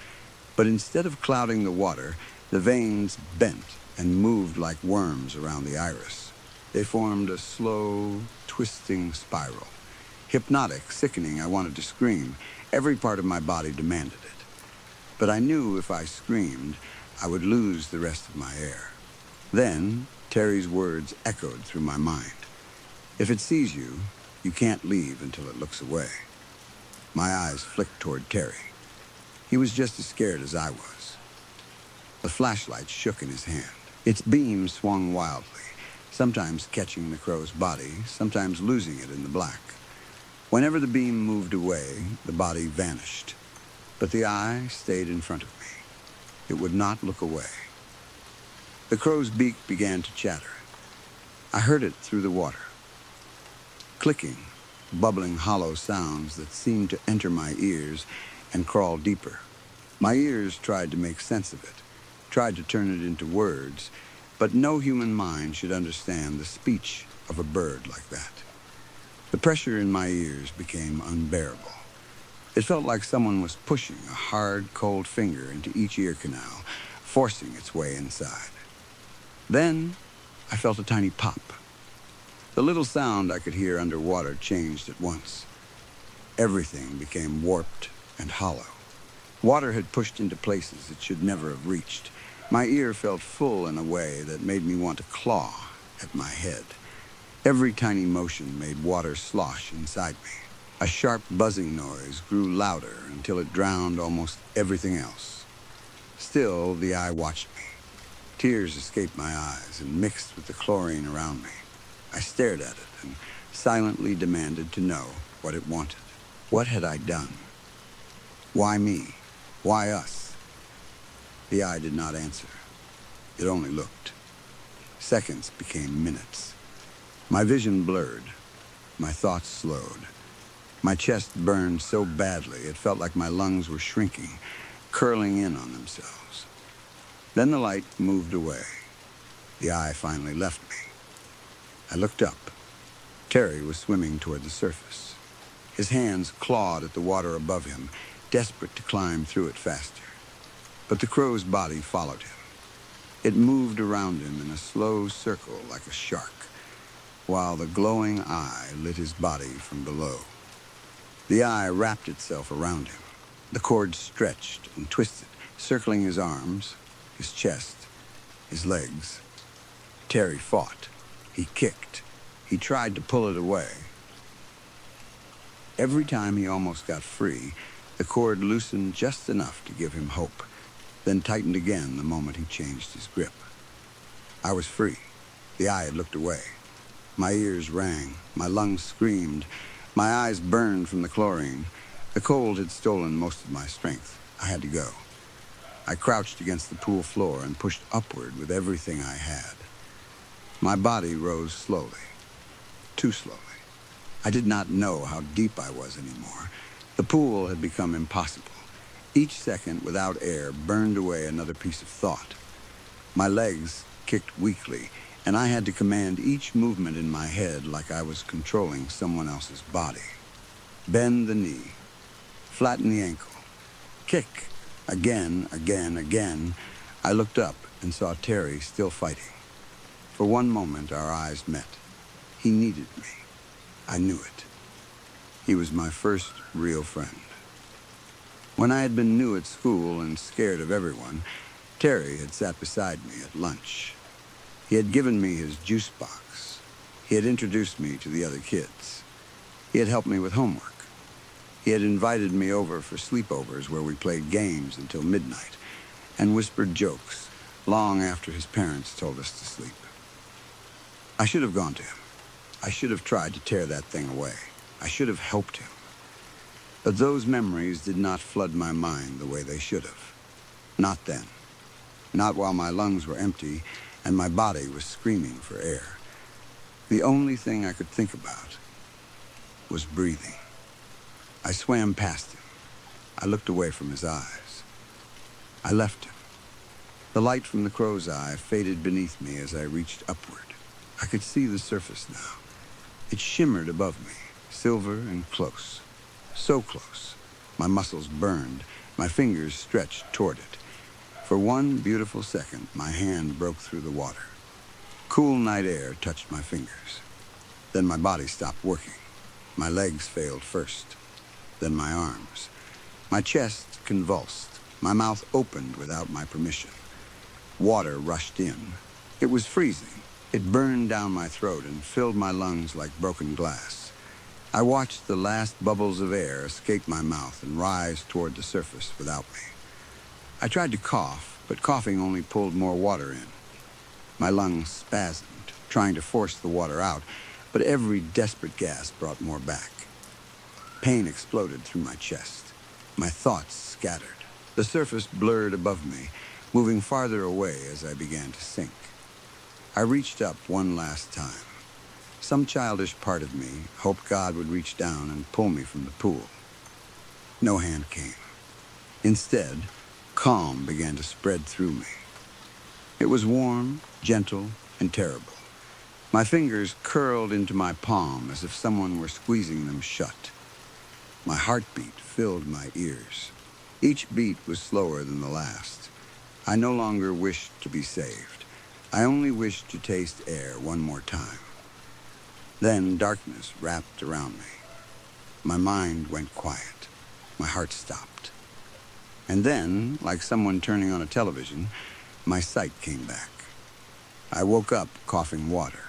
But instead of clouding the water, the veins bent and moved like worms around the iris. They formed a slow, twisting spiral. Hypnotic, sickening, I wanted to scream. Every part of my body demanded it. But I knew if I screamed, I would lose the rest of my air. Then, Terry's words echoed through my mind. If it sees you, you can't leave until it looks away. My eyes flicked toward Terry. He was just as scared as I was. The flashlight shook in his hand. Its beam swung wildly, sometimes catching the crow's body, sometimes losing it in the black. Whenever the beam moved away, the body vanished. But the eye stayed in front of me. It would not look away. The crow's beak began to chatter. I heard it through the water. Clicking, bubbling hollow sounds that seemed to enter my ears and crawl deeper. My ears tried to make sense of it, tried to turn it into words, but no human mind should understand the speech of a bird like that. The pressure in my ears became unbearable. It felt like someone was pushing a hard, cold finger into each ear canal, forcing its way inside. Then, I felt a tiny pop. The little sound I could hear underwater changed at once. Everything became warped and hollow. Water had pushed into places it should never have reached. My ear felt full in a way that made me want to claw at my head. Every tiny motion made water slosh inside me. A sharp buzzing noise grew louder until it drowned almost everything else. Still, the eye watched me. Tears escaped my eyes and mixed with the chlorine around me. I stared at it and silently demanded to know what it wanted. What had I done? Why me? Why us? The eye did not answer. It only looked. Seconds became minutes. My vision blurred. My thoughts slowed. My chest burned so badly it felt like my lungs were shrinking, curling in on themselves. Then the light moved away. The eye finally left me. I looked up. Terry was swimming toward the surface. His hands clawed at the water above him, desperate to climb through it faster. But the crow's body followed him. It moved around him in a slow circle like a shark, while the glowing eye lit his body from below. The eye wrapped itself around him. The cord stretched and twisted, circling his arms, his chest, his legs. Terry fought. He kicked. He tried to pull it away. Every time he almost got free, the cord loosened just enough to give him hope, then tightened again the moment he changed his grip. I was free. The eye had looked away. My ears rang, my lungs screamed, my eyes burned from the chlorine. The cold had stolen most of my strength. I had to go. I crouched against the pool floor and pushed upward with everything I had. My body rose slowly, too slowly. I did not know how deep I was anymore. The pool had become impossible. Each second without air burned away another piece of thought. My legs kicked weakly, and I had to command each movement in my head like I was controlling someone else's body. Bend the knee, flatten the ankle, kick. Again, again, again. I looked up and saw Terry still fighting. For one moment, our eyes met. He needed me. I knew it. He was my first real friend. When I had been new at school and scared of everyone, Terry had sat beside me at lunch. He had given me his juice box. He had introduced me to the other kids. He had helped me with homework. He had invited me over for sleepovers where we played games until midnight and whispered jokes long after his parents told us to sleep. I should have gone to him. I should have tried to tear that thing away. I should have helped him. But those memories did not flood my mind the way they should have. Not then. Not while my lungs were empty and my body was screaming for air. The only thing I could think about was breathing. I swam past him. I looked away from his eyes. I left him. The light from the crow's eye faded beneath me as I reached upward. I could see the surface now. It shimmered above me, silver and close. So close. My muscles burned. My fingers stretched toward it. For one beautiful second, my hand broke through the water. Cool night air touched my fingers. Then my body stopped working. My legs failed first. Then my arms. My chest convulsed. My mouth opened without my permission. Water rushed in. It was freezing. It burned down my throat and filled my lungs like broken glass. I watched the last bubbles of air escape my mouth and rise toward the surface without me. I tried to cough, but coughing only pulled more water in. My lungs spasmed, trying to force the water out, but every desperate gasp brought more back. Pain exploded through my chest. My thoughts scattered. The surface blurred above me, moving farther away as I began to sink. I reached up one last time. Some childish part of me hoped God would reach down and pull me from the pool. No hand came. Instead, calm began to spread through me. It was warm, gentle, and terrible. My fingers curled into my palm as if someone were squeezing them shut. My heartbeat filled my ears. Each beat was slower than the last. I no longer wished to be saved. I only wished to taste air one more time. Then darkness wrapped around me. My mind went quiet. My heart stopped. And then, like someone turning on a television, my sight came back. I woke up coughing water.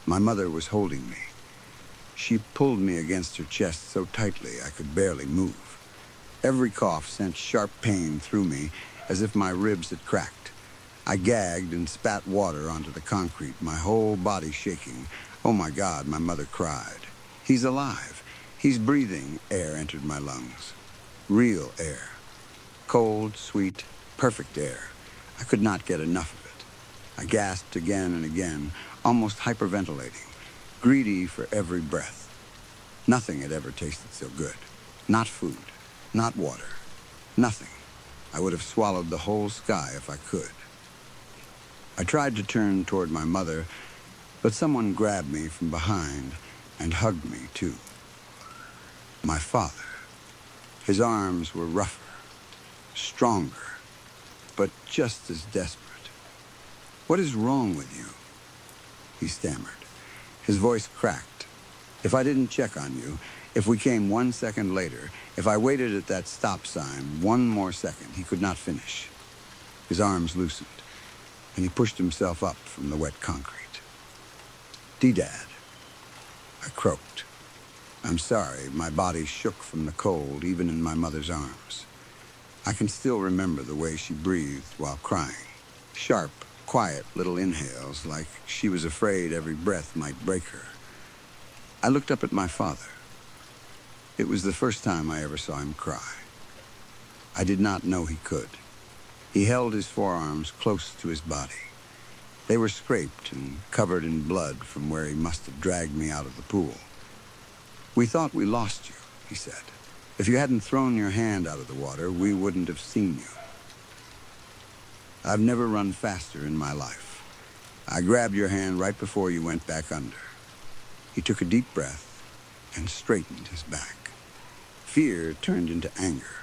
My mother was holding me. She pulled me against her chest so tightly I could barely move. Every cough sent sharp pain through me as if my ribs had cracked. I gagged and spat water onto the concrete, my whole body shaking. Oh my God, my mother cried. He's alive. He's breathing. Air entered my lungs. Real air. Cold, sweet, perfect air. I could not get enough of it. I gasped again and again, almost hyperventilating, greedy for every breath. Nothing had ever tasted so good. Not food, not water, nothing. I would have swallowed the whole sky if I could. I tried to turn toward my mother, but someone grabbed me from behind and hugged me too. My father. His arms were rougher, stronger, but just as desperate. "What is wrong with you?" he stammered. His voice cracked. "If I didn't check on you, if we came 1 second later, if I waited at that stop sign 1 more second," he could not finish. His arms loosened, and he pushed himself up from the wet concrete. "D-Dad," I croaked. I'm sorry, my body shook from the cold, even in my mother's arms. I can still remember the way she breathed while crying. Sharp, quiet little inhales, like she was afraid every breath might break her. I looked up at my father. It was the first time I ever saw him cry. I did not know he could. He held his forearms close to his body. They were scraped and covered in blood from where he must have dragged me out of the pool. "We thought we lost you," he said. "If you hadn't thrown your hand out of the water, we wouldn't have seen you." I've never run faster in my life. I grabbed your hand right before you went back under. He took a deep breath and straightened his back. Fear turned into anger.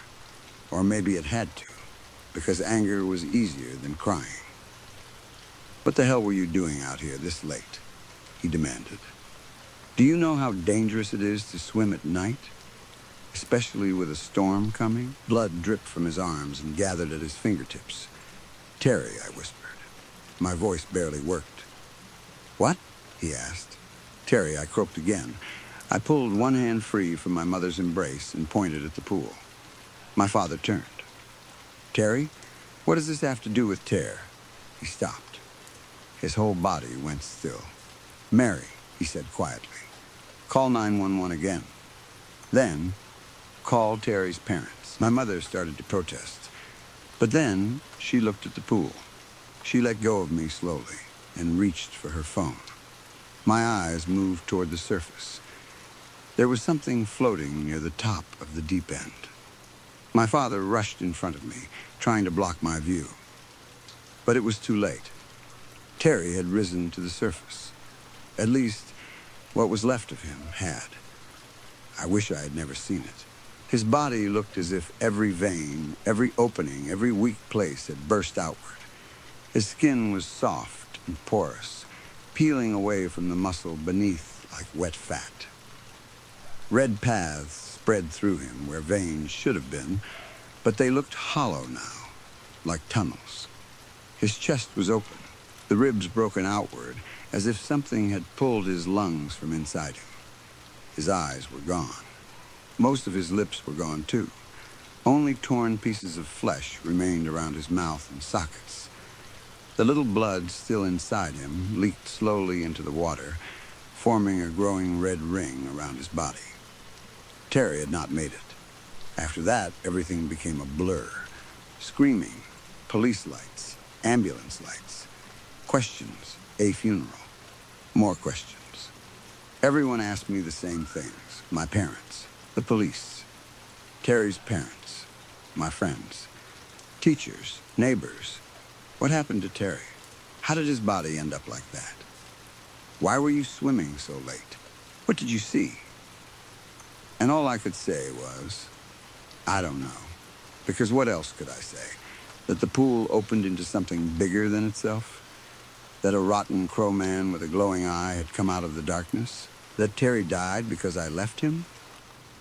Or maybe it had to, because anger was easier than crying. "What the hell were you doing out here this late?" he demanded. "Do you know how dangerous it is to swim at night? Especially with a storm coming?" Blood dripped from his arms and gathered at his fingertips. "Terry," I whispered. My voice barely worked. "What?" he asked. "Terry," I croaked again. I pulled one hand free from my mother's embrace and pointed at the pool. My father turned. "Terry, what does this have to do with Ter?" He stopped. His whole body went still. "Mary," he said quietly, "call 911 again. Then, call Terry's parents." My mother started to protest, but then she looked at the pool. She let go of me slowly and reached for her phone. My eyes moved toward the surface. There was something floating near the top of the deep end. My father rushed in front of me, trying to block my view. But it was too late. Terry had risen to the surface. At least, what was left of him had. I wish I had never seen it. His body looked as if every vein, every opening, every weak place had burst outward. His skin was soft and porous, peeling away from the muscle beneath like wet fat. Red paths spread through him where veins should have been, but they looked hollow now, like tunnels. His chest was open, the ribs broken outward, as if something had pulled his lungs from inside him. His eyes were gone. Most of his lips were gone too. Only torn pieces of flesh remained around his mouth and sockets. The little blood still inside him leaked slowly into the water, forming a growing red ring around his body. Terry had not made it. After that, everything became a blur. Screaming, police lights, ambulance lights, questions, a funeral, more questions. Everyone asked me the same things. My parents, the police, Terry's parents, my friends, teachers, neighbors. What happened to Terry? How did his body end up like that? Why were you swimming so late? What did you see? And all I could say was, I don't know. Because what else could I say? That the pool opened into something bigger than itself? That a rotten crow man with a glowing eye had come out of the darkness? That Terry died because I left him?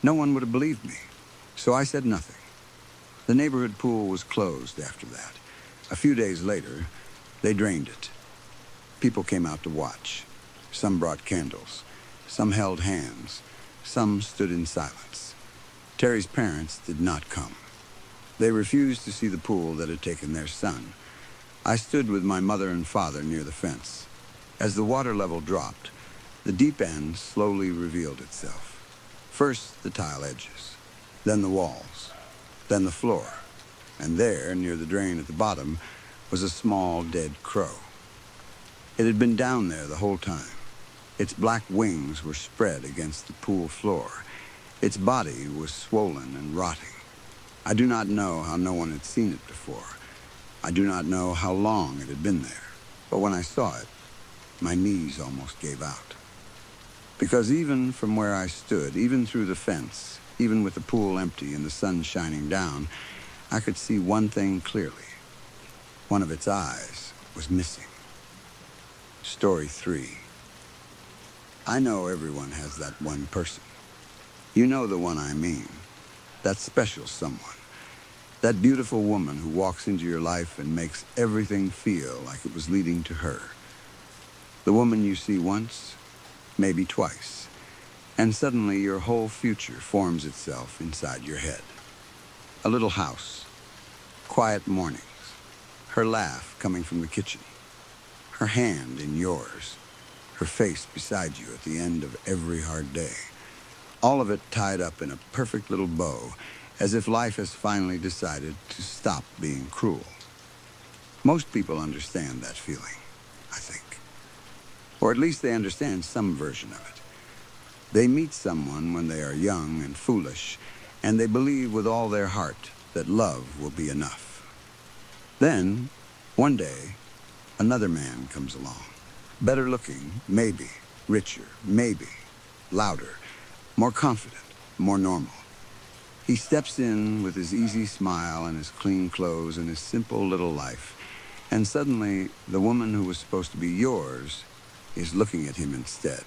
No one would have believed me. So I said nothing. The neighborhood pool was closed after that. A few days later, they drained it. People came out to watch. Some brought candles. Some held hands. Some stood in silence. Terry's parents did not come. They refused to see the pool that had taken their son. I stood with my mother and father near the fence. As the water level dropped, the deep end slowly revealed itself. First the tile edges, then the walls, then the floor, and there, near the drain at the bottom, was a small dead crow. It had been down there the whole time. Its black wings were spread against the pool floor. Its body was swollen and rotting. I do not know how no one had seen it before. I do not know how long it had been there. But when I saw it, my knees almost gave out. Because even from where I stood, even through the fence, even with the pool empty and the sun shining down, I could see one thing clearly. One of its eyes was missing. Story 3. I know everyone has that one person. You know the one I mean. That special someone. That beautiful woman who walks into your life and makes everything feel like it was leading to her. The woman you see once, maybe twice, and suddenly your whole future forms itself inside your head. A little house, quiet mornings, her laugh coming from the kitchen, her hand in yours, her face beside you at the end of every hard day. All of it tied up in a perfect little bow, as if life has finally decided to stop being cruel. Most people understand that feeling, I think. Or at least they understand some version of it. They meet someone when they are young and foolish, and they believe with all their heart that love will be enough. Then, one day, another man comes along. Better looking, maybe. Richer, maybe. Louder. More confident. More normal. He steps in with his easy smile and his clean clothes and his simple little life. And suddenly, the woman who was supposed to be yours is looking at him instead.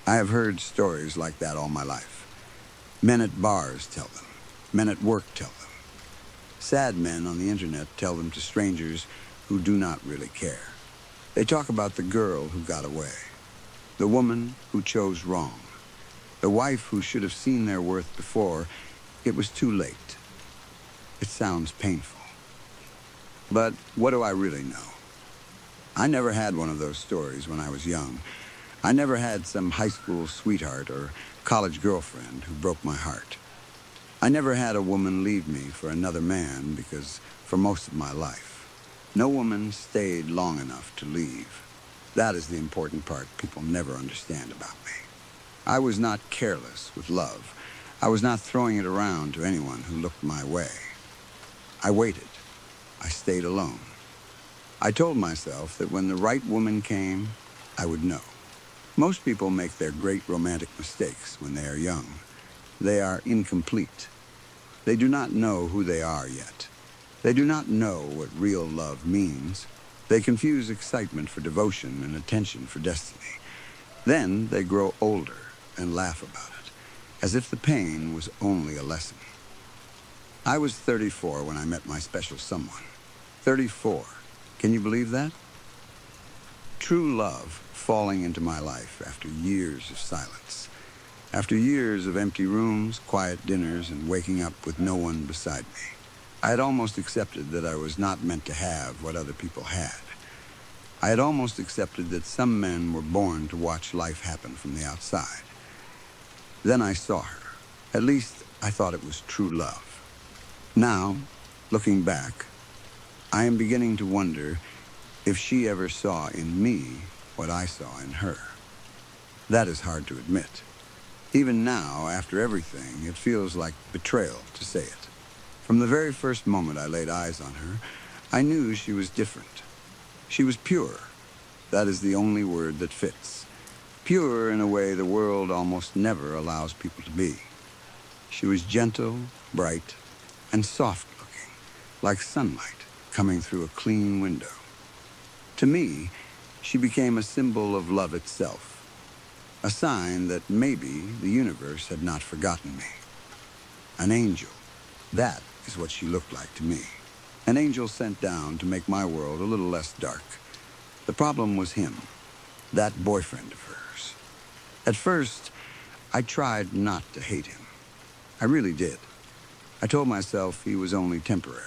I have heard stories like that all my life. Men at bars tell them. Men at work tell them. Sad men on the internet tell them to strangers who do not really care. They talk about the girl who got away, the woman who chose wrong, the wife who should have seen their worth before it was too late. It sounds painful. But what do I really know? I never had one of those stories when I was young. I never had some high school sweetheart or college girlfriend who broke my heart. I never had a woman leave me for another man because for most of my life, no woman stayed long enough to leave. That is the important part people never understand about me. I was not careless with love. I was not throwing it around to anyone who looked my way. I waited. I stayed alone. I told myself that when the right woman came, I would know. Most people make their great romantic mistakes when they are young. They are incomplete. They do not know who they are yet. They do not know what real love means. They confuse excitement for devotion and attention for destiny. Then they grow older and laugh about it, as if the pain was only a lesson. I was 34 when I met my special someone. 34. Can you believe that? True love falling into my life after years of silence. After years of empty rooms, quiet dinners, and waking up with no one beside me. I had almost accepted that I was not meant to have what other people had. I had almost accepted that some men were born to watch life happen from the outside. Then I saw her. At least I thought it was true love. Now, looking back, I am beginning to wonder if she ever saw in me what I saw in her. That is hard to admit. Even now, after everything, it feels like betrayal to say it. From the very first moment I laid eyes on her, I knew she was different. She was pure. That is the only word that fits. Pure in a way the world almost never allows people to be. She was gentle, bright, and soft-looking, like sunlight coming through a clean window. To me, she became a symbol of love itself, a sign that maybe the universe had not forgotten me. An angel. That is what she looked like to me. An angel sent down to make my world a little less dark. The problem was him, that boyfriend of hers. At first, I tried not to hate him. I really did. I told myself he was only temporary.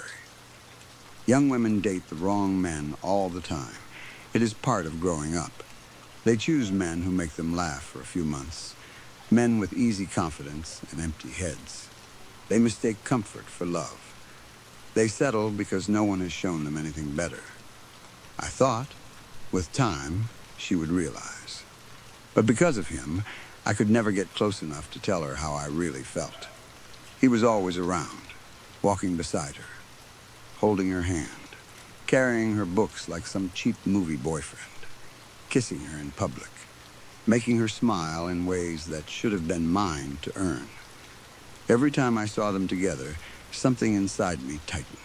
Young women date the wrong men all the time. It is part of growing up. They choose men who make them laugh for a few months, men with easy confidence and empty heads. They mistake comfort for love. They settle because no one has shown them anything better. I thought, with time, she would realize. But because of him, I could never get close enough to tell her how I really felt. He was always around, walking beside her, holding her hand, carrying her books like some cheap movie boyfriend, kissing her in public, making her smile in ways that should have been mine to earn. Every time I saw them together, something inside me tightened.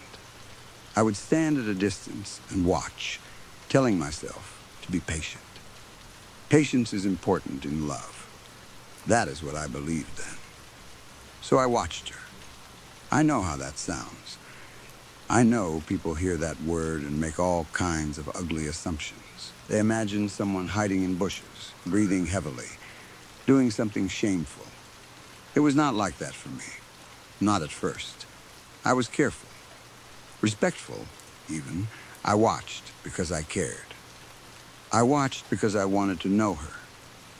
I would stand at a distance and watch, telling myself to be patient. Patience is important in love. That is what I believed then. So I watched her. I know how that sounds. I know people hear that word and make all kinds of ugly assumptions. They imagine someone hiding in bushes, breathing heavily, doing something shameful. It was not like that for me. Not at first. I was careful. Respectful, even. I watched because I cared. I watched because I wanted to know her.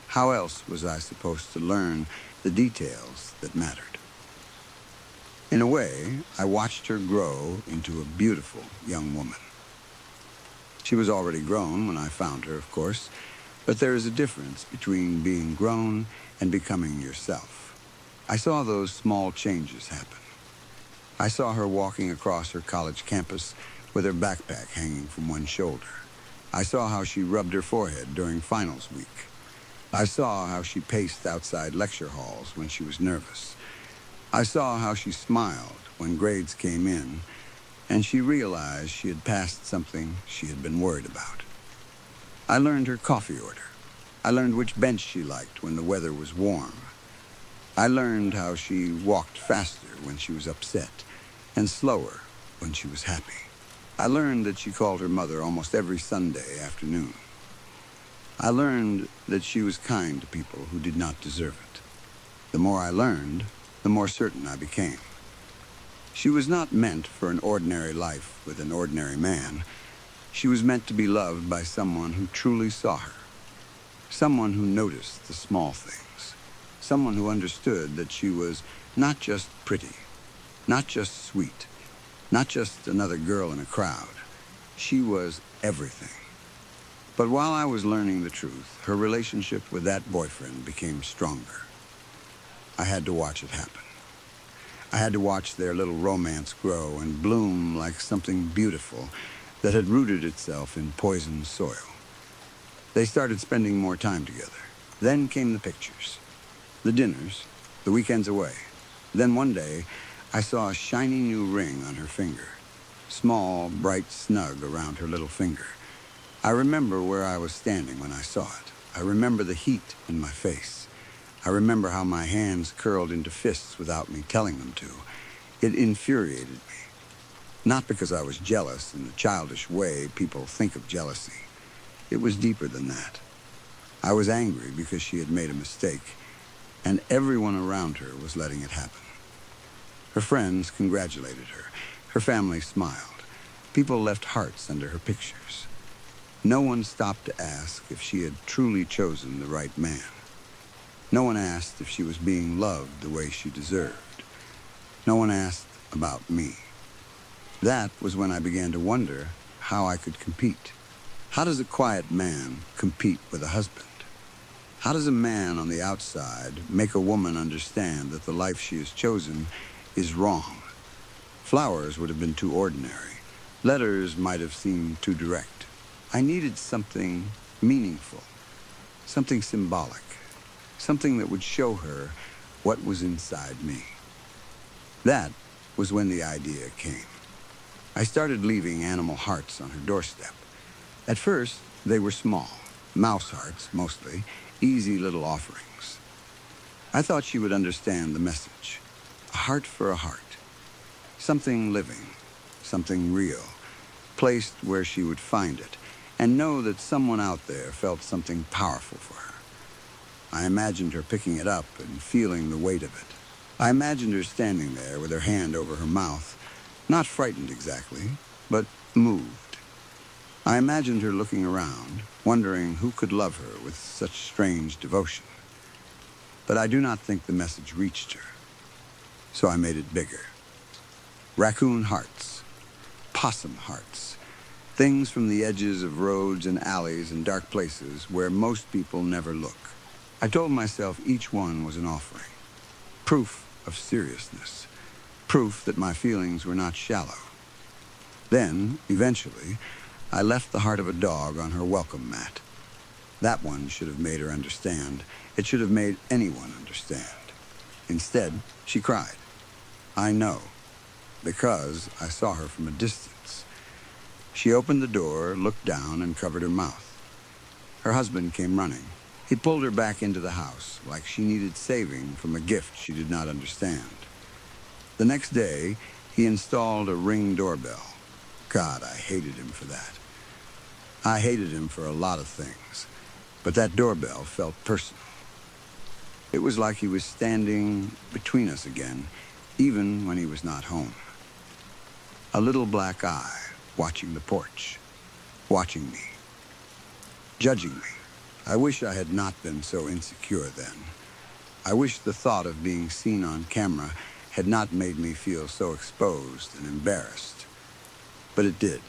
How else was I supposed to learn the details that mattered? In a way, I watched her grow into a beautiful young woman. She was already grown when I found her, of course, but there is a difference between being grown and becoming yourself. I saw those small changes happen. I saw her walking across her college campus with her backpack hanging from one shoulder. I saw how she rubbed her forehead during finals week. I saw how she paced outside lecture halls when she was nervous. I saw how she smiled when grades came in, and she realized she had passed something she had been worried about. I learned her coffee order. I learned which bench she liked when the weather was warm. I learned how she walked faster when she was upset and slower when she was happy. I learned that she called her mother almost every Sunday afternoon. I learned that she was kind to people who did not deserve it. The more I learned, the more certain I became. She was not meant for an ordinary life with an ordinary man. She was meant to be loved by someone who truly saw her, someone who noticed the small things, someone who understood that she was not just pretty, not just sweet, not just another girl in a crowd. She was everything. But while I was learning the truth, her relationship with that boyfriend became stronger. I had to watch it happen. I had to watch their little romance grow and bloom like something beautiful that had rooted itself in poisoned soil. They started spending more time together. Then came the pictures, the dinners, the weekends away. Then one day, I saw a shiny new ring on her finger, small, bright snug around her little finger. I remember where I was standing when I saw it. I remember the heat in my face. I remember how my hands curled into fists without me telling them to. It infuriated me. Not because I was jealous in the childish way people think of jealousy. It was deeper than that. I was angry because she had made a mistake, and everyone around her was letting it happen. Her friends congratulated her. Her family smiled. People left hearts under her pictures. No one stopped to ask if she had truly chosen the right man. No one asked if she was being loved the way she deserved. No one asked about me. That was when I began to wonder how I could compete. How does a quiet man compete with a husband? How does a man on the outside make a woman understand that the life she has chosen is wrong? Flowers would have been too ordinary. Letters might have seemed too direct. I needed something meaningful, something symbolic, something that would show her what was inside me. That was when the idea came. I started leaving animal hearts on her doorstep. At first, they were small, mouse hearts mostly, easy little offerings. I thought she would understand the message. A heart for a heart. Something living, something real, placed where she would find it, and know that someone out there felt something powerful for her. I imagined her picking it up and feeling the weight of it. I imagined her standing there with her hand over her mouth, not frightened exactly, but moved. I imagined her looking around, wondering who could love her with such strange devotion. But I do not think the message reached her, so I made it bigger. Raccoon hearts, possum hearts, things from the edges of roads and alleys and dark places where most people never look. I told myself each one was an offering, proof of seriousness, proof that my feelings were not shallow. Then, eventually, I left the heart of a dog on her welcome mat. That one should have made her understand. It should have made anyone understand. Instead, she cried. I know, because I saw her from a distance. She opened the door, looked down, and covered her mouth. Her husband came running. He pulled her back into the house, like she needed saving from a gift she did not understand. The next day, he installed a Ring doorbell. God, I hated him for that. I hated him for a lot of things, but that doorbell felt personal. It was like he was standing between us again, even when he was not home. A little black eye watching the porch, watching me. judging me. I wish I had not been so insecure then. I wish the thought of being seen on camera had not made me feel so exposed and embarrassed. But it did.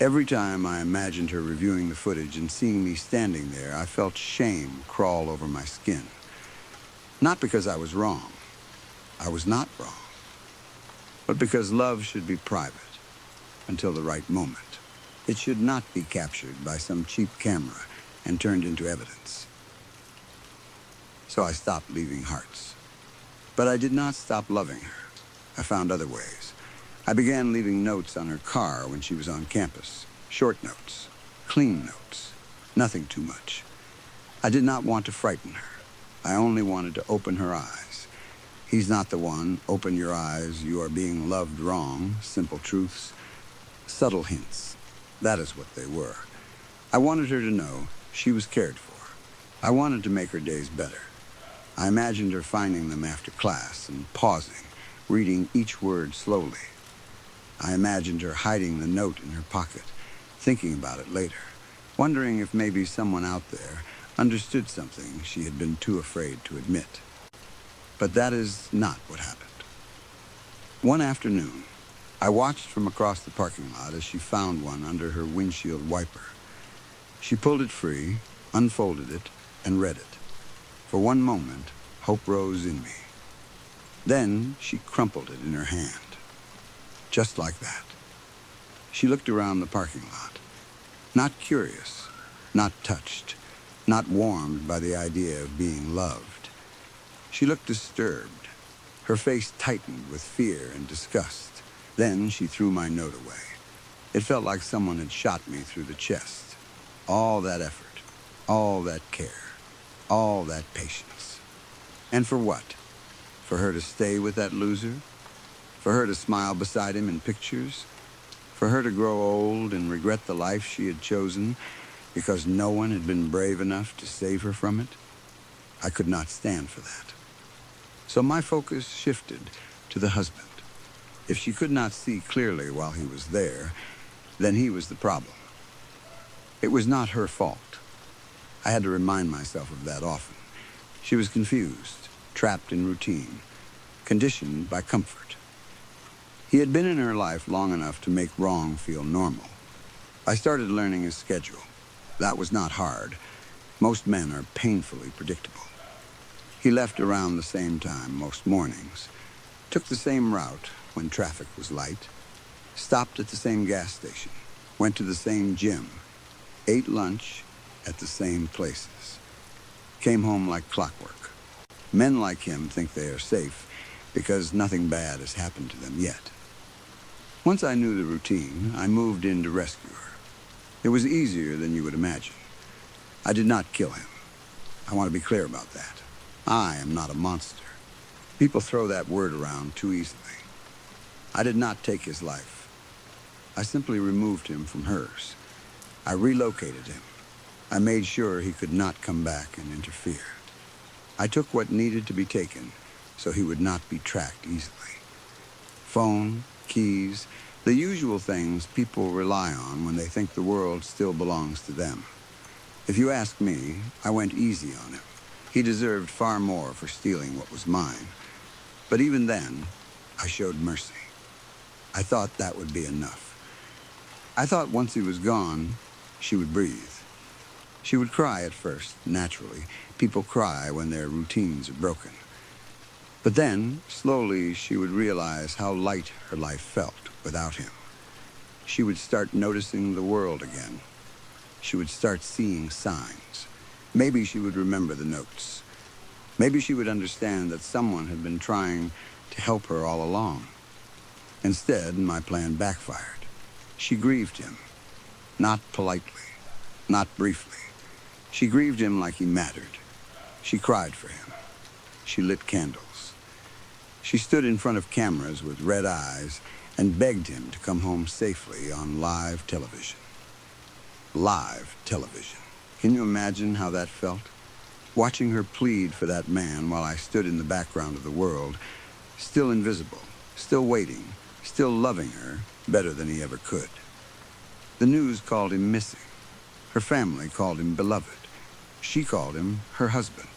Every time I imagined her reviewing the footage and seeing me standing there, I felt shame crawl over my skin. Not because I was wrong. I was not wrong. But because love should be private until the right moment. It should not be captured by some cheap camera and turned into evidence. So I stopped leaving hearts. But I did not stop loving her. I found other ways. I began leaving notes on her car when she was on campus. Short notes, clean notes, nothing too much. I did not want to frighten her. I only wanted to open her eyes. He's not the one. Open your eyes. You are being loved wrong. Simple truths. Subtle hints. That is what they were. I wanted her to know she was cared for. I wanted to make her days better. I imagined her finding them after class and pausing, reading each word slowly. I imagined her hiding the note in her pocket, thinking about it later, wondering if maybe someone out there understood something she had been too afraid to admit. But that is not what happened. One afternoon, I watched from across the parking lot as she found one under her windshield wiper. She pulled it free, unfolded it, and read it. For one moment, hope rose in me. Then she crumpled it in her hand. Just like that. She looked around the parking lot. Not curious, not touched, not warmed by the idea of being loved. She looked disturbed. Her face tightened with fear and disgust. Then she threw my note away. It felt like someone had shot me through the chest. All that effort, all that care, all that patience. And for what? For her to stay with that loser? For her to smile beside him in pictures? For her to grow old and regret the life she had chosen because no one had been brave enough to save her from it? I could not stand for that. So my focus shifted to the husband. If she could not see clearly while he was there, then he was the problem. It was not her fault. I had to remind myself of that often. She was confused, trapped in routine, conditioned by comfort. He had been in her life long enough to make wrong feel normal. I started learning his schedule. That was not hard. Most men are painfully predictable. He left around the same time most mornings, took the same route when traffic was light, stopped at the same gas station, went to the same gym, ate lunch at the same places, came home like clockwork. Men like him think they are safe because nothing bad has happened to them yet. Once I knew the routine, I moved in to rescue her. It was easier than you would imagine. I did not kill him. I want to be clear about that. I am not a monster. People throw that word around too easily. I did not take his life. I simply removed him from hers. I relocated him. I made sure he could not come back and interfere. I took what needed to be taken so he would not be tracked easily. Phone, keys, the usual things people rely on when they think the world still belongs to them. If you ask me, I went easy on him. He deserved far more for stealing what was mine. But even then, I showed mercy. I thought that would be enough. I thought once he was gone, she would breathe. She would cry at first, naturally. People cry when their routines are broken. But then, slowly, she would realize how light her life felt without him. She would start noticing the world again. She would start seeing signs. Maybe she would remember the notes. Maybe she would understand that someone had been trying to help her all along. Instead, my plan backfired. She grieved him. Not politely, not briefly. She grieved him like he mattered. She cried for him. She lit candles. She stood in front of cameras with red eyes and begged him to come home safely on live television. Live television. Can you imagine how that felt? Watching her plead for that man while I stood in the background of the world, still invisible, still waiting, still loving her better than he ever could. The news called him missing. Her family called him beloved. She called him her husband.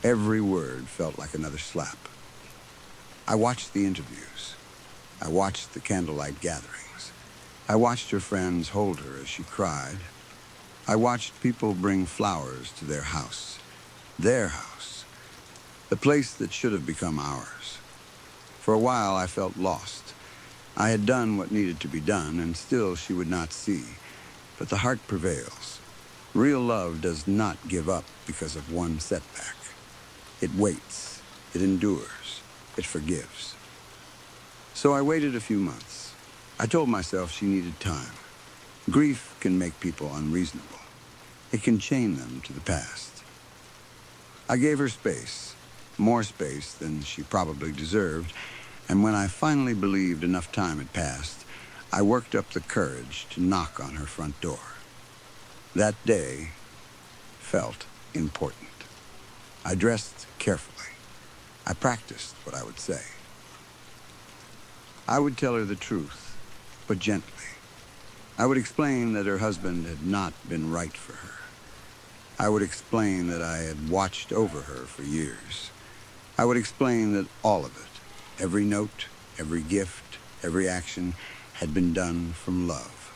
Every word felt like another slap. I watched the interviews. I watched the candlelight gatherings. I watched her friends hold her as she cried. I watched people bring flowers to their house. Their house. The place that should have become ours. For a while, I felt lost. I had done what needed to be done, and still she would not see. But the heart prevails. Real love does not give up because of one setback. It waits. It endures. It forgives. So I waited a few months. I told myself she needed time. Grief can make people unreasonable. It can chain them to the past. I gave her space, more space than she probably deserved, and when I finally believed enough time had passed, I worked up the courage to knock on her front door. That day felt important. I dressed carefully. I practiced what I would say. I would tell her the truth, but gently. I would explain that her husband had not been right for her. I would explain that I had watched over her for years. I would explain that all of it, every note, every gift, every action, had been done from love.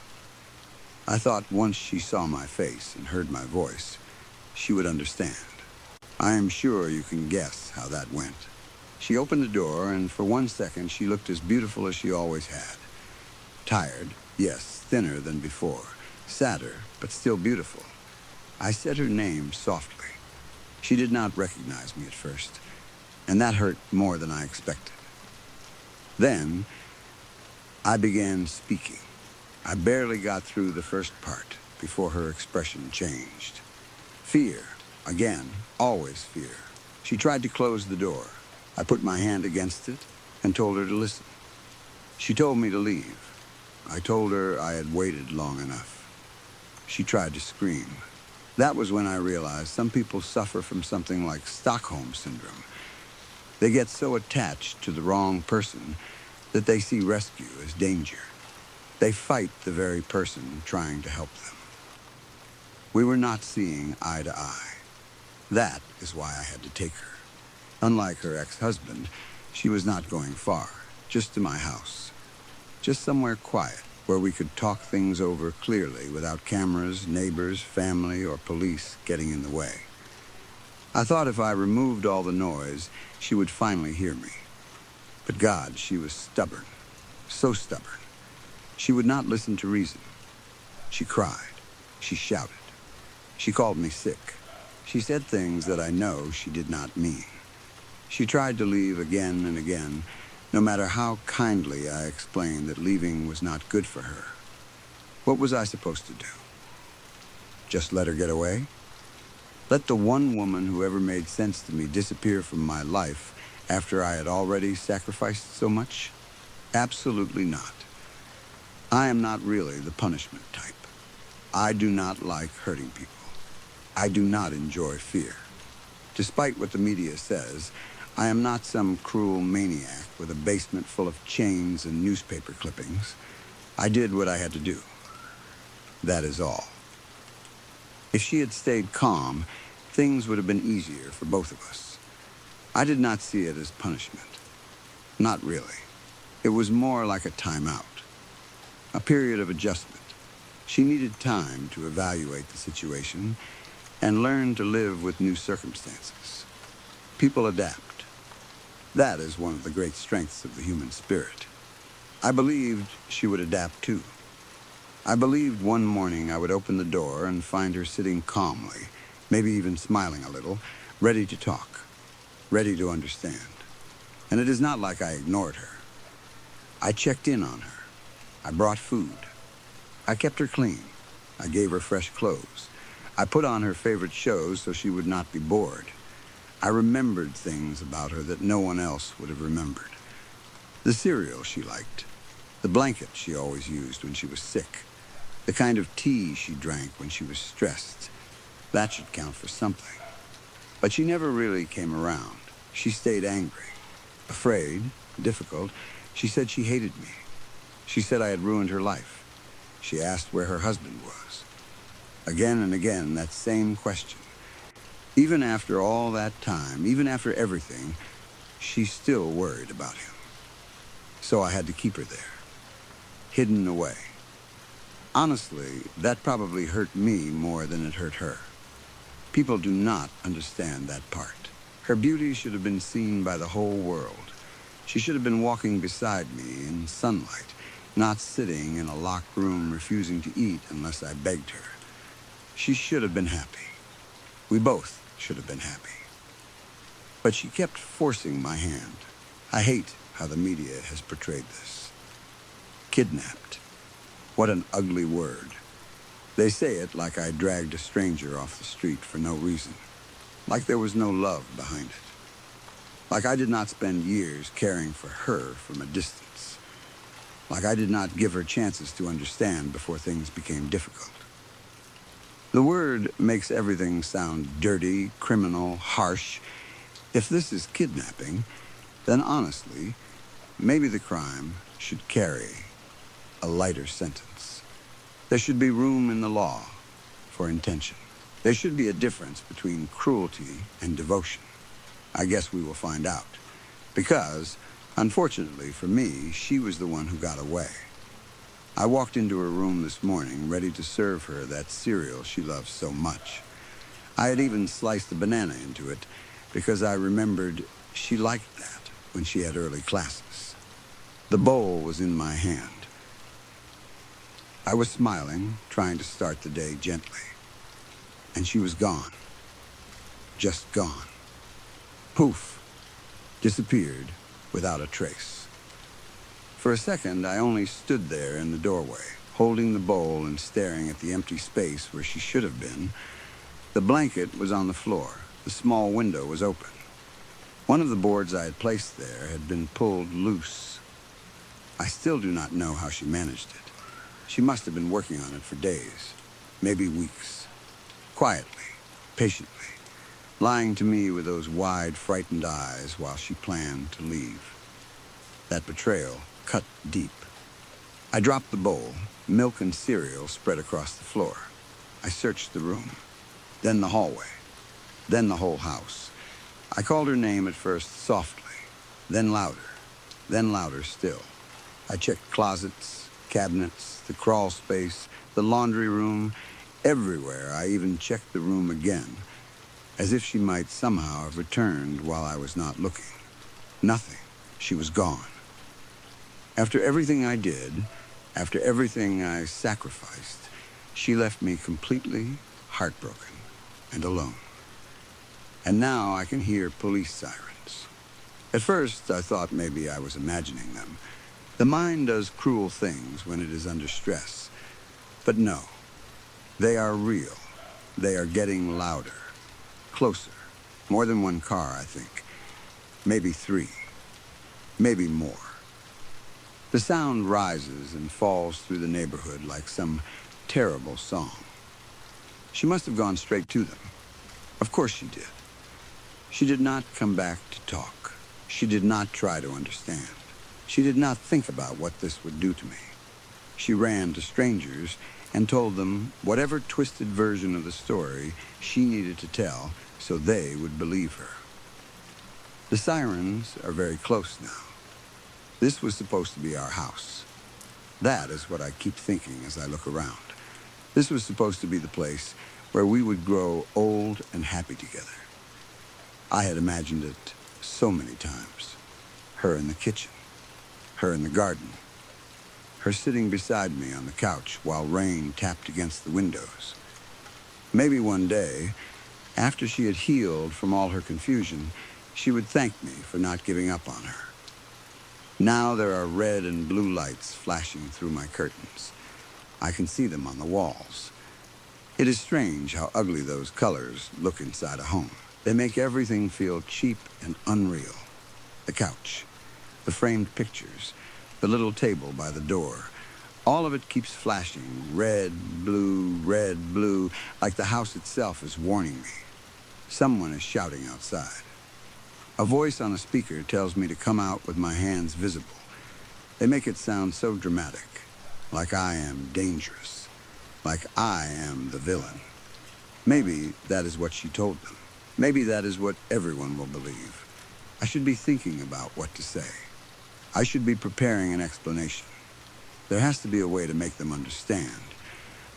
I thought once she saw my face and heard my voice, she would understand. I am sure you can guess how that went. She opened the door, and for 1 second she looked as beautiful as she always had. Tired, yes, thinner than before. Sadder, but still beautiful. I said her name softly. She did not recognize me at first, and that hurt more than I expected. Then, I began speaking. I barely got through the first part before her expression changed. Fear, again, always fear. She tried to close the door. I put my hand against it and told her to listen. She told me to leave. I told her I had waited long enough. She tried to scream. That was when I realized some people suffer from something like Stockholm Syndrome. They get so attached to the wrong person that they see rescue as danger. They fight the very person trying to help them. We were not seeing eye to eye. That is why I had to take her. Unlike her ex-husband, she was not going far, just to my house. Just somewhere quiet, where we could talk things over clearly without cameras, neighbors, family, or police getting in the way. I thought if I removed all the noise, she would finally hear me. But God, she was stubborn, so stubborn. She would not listen to reason. She cried. She shouted. She called me sick. She said things that I know she did not mean. She tried to leave again and again, no matter how kindly I explained that leaving was not good for her. What was I supposed to do? Just let her get away? Let the one woman who ever made sense to me disappear from my life after I had already sacrificed so much? Absolutely not. I am not really the punishment type. I do not like hurting people. I do not enjoy fear. Despite what the media says, I am not some cruel maniac with a basement full of chains and newspaper clippings. I did what I had to do. That is all. If she had stayed calm, things would have been easier for both of us. I did not see it as punishment. Not really. It was more like a timeout. A period of adjustment. She needed time to evaluate the situation and learn to live with new circumstances. People adapt. That is one of the great strengths of the human spirit. I believed she would adapt too. I believed one morning I would open the door and find her sitting calmly, maybe even smiling a little, ready to talk, ready to understand. And it is not like I ignored her. I checked in on her. I brought food. I kept her clean. I gave her fresh clothes. I put on her favorite shows so she would not be bored. I remembered things about her that no one else would have remembered. The cereal she liked. The blanket she always used when she was sick. The kind of tea she drank when she was stressed. That should count for something. But she never really came around. She stayed angry, afraid, difficult. She said she hated me. She said I had ruined her life. She asked where her husband was. Again and again, that same question. Even after all that time, even after everything, she still worried about him. So I had to keep her there, hidden away. Honestly, that probably hurt me more than it hurt her. People do not understand that part. Her beauty should have been seen by the whole world. She should have been walking beside me in sunlight, not sitting in a locked room refusing to eat unless I begged her. She should have been happy. We both should have been happy. But she kept forcing my hand. I hate how the media has portrayed this. Kidnapped. What an ugly word. They say it like I dragged a stranger off the street for no reason. Like there was no love behind it. Like I did not spend years caring for her from a distance. Like I did not give her chances to understand before things became difficult. The word makes everything sound dirty, criminal, harsh. If this is kidnapping, then honestly, maybe the crime should carry a lighter sentence. There should be room in the law for intention. There should be a difference between cruelty and devotion. I guess we will find out. Because, unfortunately for me, she was the one who got away. I walked into her room this morning, ready to serve her that cereal she loves so much. I had even sliced a banana into it because I remembered she liked that when she had early classes. The bowl was in my hand. I was smiling, trying to start the day gently. And she was gone. Just gone. Poof. Disappeared without a trace. For a second, I only stood there in the doorway, holding the bowl and staring at the empty space where she should have been. The blanket was on the floor. The small window was open. One of the boards I had placed there had been pulled loose. I still do not know how she managed it. She must have been working on it for days, maybe weeks. Quietly, patiently, lying to me with those wide, frightened eyes while she planned to leave. That betrayal cut deep. I dropped the bowl, milk and cereal spread across the floor. I searched the room, then the hallway, then the whole house. I called her name at first softly, then louder still. I checked closets, cabinets, the crawl space, the laundry room, everywhere. I even checked the room again, as if she might somehow have returned while I was not looking. Nothing. She was gone. After everything I did, after everything I sacrificed, she left me completely heartbroken and alone. And now I can hear police sirens. At first, I thought maybe I was imagining them. The mind does cruel things when it is under stress. But no, they are real. They are getting louder, closer. More than one car, I think. Maybe 3. Maybe more. The sound rises and falls through the neighborhood like some terrible song. She must have gone straight to them. Of course she did. She did not come back to talk. She did not try to understand. She did not think about what this would do to me. She ran to strangers and told them whatever twisted version of the story she needed to tell so they would believe her. The sirens are very close now. This was supposed to be our house. That is what I keep thinking as I look around. This was supposed to be the place where we would grow old and happy together. I had imagined it so many times. Her in the kitchen, her in the garden, her sitting beside me on the couch while rain tapped against the windows. Maybe one day, after she had healed from all her confusion, she would thank me for not giving up on her. Now there are red and blue lights flashing through my curtains. I can see them on the walls. It is strange how ugly those colors look inside a home. They make everything feel cheap and unreal. The couch, the framed pictures, the little table by the door. All of it keeps flashing, red, blue, like the house itself is warning me. Someone is shouting outside. A voice on a speaker tells me to come out with my hands visible. They make it sound so dramatic, like I am dangerous, like I am the villain. Maybe that is what she told them. Maybe that is what everyone will believe. I should be thinking about what to say. I should be preparing an explanation. There has to be a way to make them understand.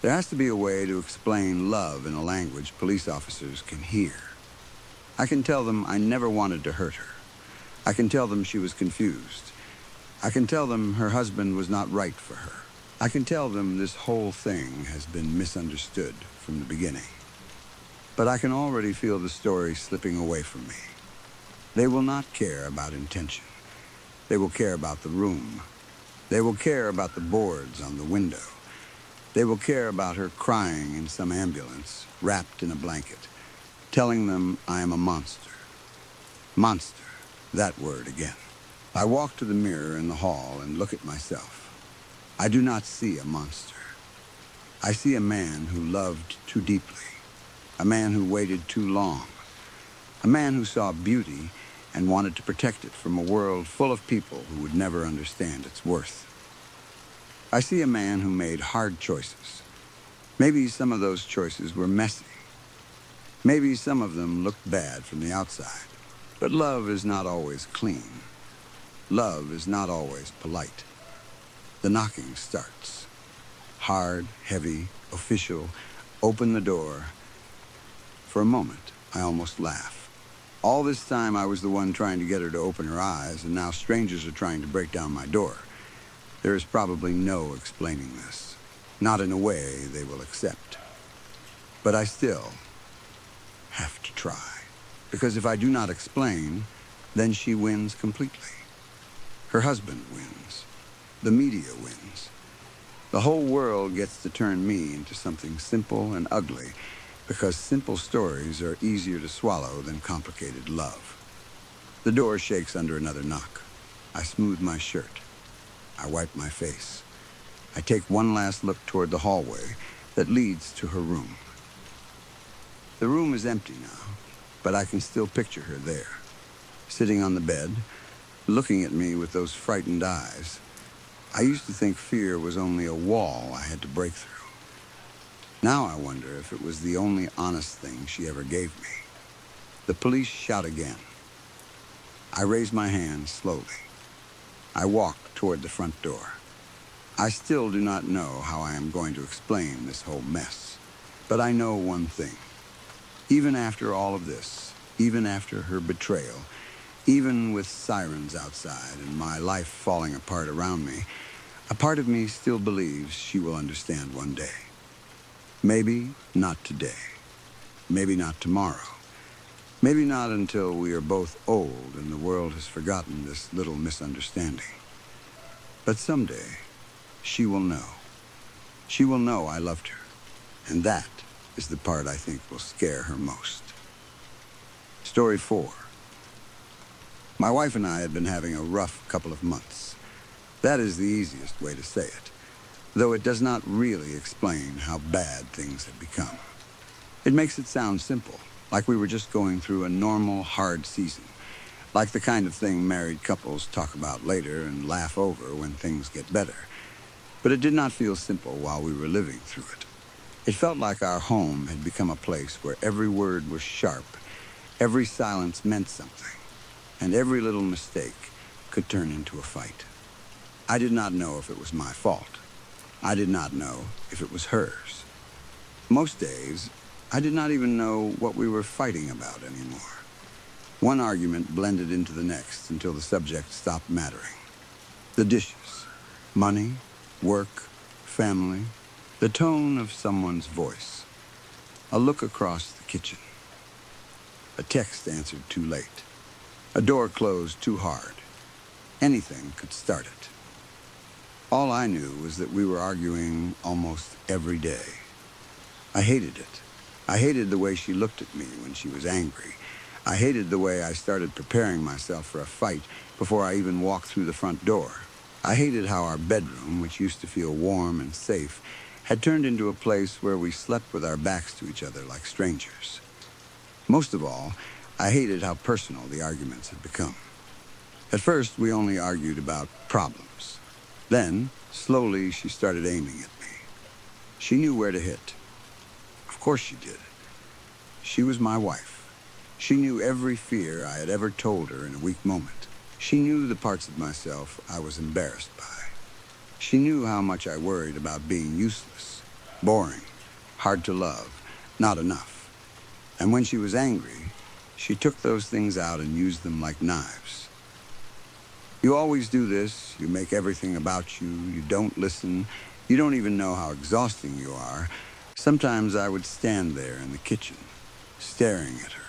There has to be a way to explain love in a language police officers can hear. I can tell them I never wanted to hurt her. I can tell them she was confused. I can tell them her husband was not right for her. I can tell them this whole thing has been misunderstood from the beginning. But I can already feel the story slipping away from me. They will not care about intention. They will care about the room. They will care about the boards on the window. They will care about her crying in some ambulance, wrapped in a blanket, telling them I am a monster. Monster, that word again. I walk to the mirror in the hall and look at myself. I do not see a monster. I see a man who loved too deeply, a man who waited too long, a man who saw beauty and wanted to protect it from a world full of people who would never understand its worth. I see a man who made hard choices. Maybe some of those choices were messy. Maybe some of them looked bad from the outside. But love is not always clean. Love is not always polite. The knocking starts. Hard, heavy, official. Open the door. For a moment, I almost laugh. All this time I was the one trying to get her to open her eyes, and now strangers are trying to break down my door. There is probably no explaining this. Not in a way they will accept. But I still have to try. Because if I do not explain, then she wins completely. Her husband wins. The media wins. The whole world gets to turn me into something simple and ugly, because simple stories are easier to swallow than complicated love. The door shakes under another knock. I smooth my shirt. I wipe my face. I take one last look toward the hallway that leads to her room. The room is empty now, but I can still picture her there, sitting on the bed, looking at me with those frightened eyes. I used to think fear was only a wall I had to break through. Now I wonder if it was the only honest thing she ever gave me. The police shout again. I raise my hand slowly. I walk toward the front door. I still do not know how I am going to explain this whole mess. But I know one thing. Even after all of this, even after her betrayal, even with sirens outside and my life falling apart around me, a part of me still believes she will understand one day. Maybe not today. Maybe not tomorrow. Maybe not until we are both old and the world has forgotten this little misunderstanding. But someday, she will know. She will know I loved her. And that is the part I think will scare her most. Story 4. My wife and I had been having a rough couple of months. That is the easiest way to say it, though it does not really explain how bad things had become. It makes it sound simple, like we were just going through a normal, hard season, like the kind of thing married couples talk about later and laugh over when things get better. But it did not feel simple while we were living through it. It felt like our home had become a place where every word was sharp, every silence meant something, and every little mistake could turn into a fight. I did not know if it was my fault. I did not know if it was hers. Most days, I did not even know what we were fighting about anymore. One argument blended into the next until the subject stopped mattering. The dishes, money, work, family, the tone of someone's voice, a look across the kitchen, a text answered too late, a door closed too hard. Anything could start it. All I knew was that we were arguing almost every day. I hated it. I hated the way she looked at me when she was angry. I hated the way I started preparing myself for a fight before I even walked through the front door. I hated how our bedroom, which used to feel warm and safe, had turned into a place where we slept with our backs to each other like strangers. Most of all, I hated how personal the arguments had become. At first, we only argued about problems. Then, slowly, she started aiming at me. She knew where to hit. Of course she did. She was my wife. She knew every fear I had ever told her in a weak moment. She knew the parts of myself I was embarrassed by. She knew how much I worried about being useless, boring, hard to love, not enough. And when she was angry, she took those things out and used them like knives. You always do this. You make everything about you. You don't listen. You don't even know how exhausting you are. Sometimes I would stand there in the kitchen, staring at her,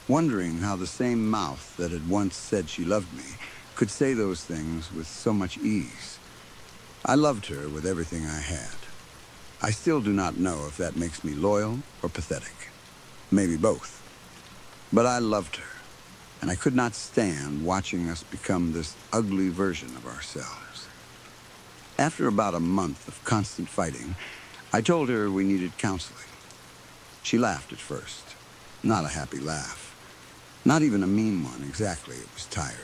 wondering how the same mouth that had once said she loved me could say those things with so much ease. I loved her with everything I had. I still do not know if that makes me loyal or pathetic. Maybe both. But I loved her, and I could not stand watching us become this ugly version of ourselves. After about a month of constant fighting, I told her we needed counseling. She laughed at first. Not a happy laugh. Not even a mean one, exactly. It was tired.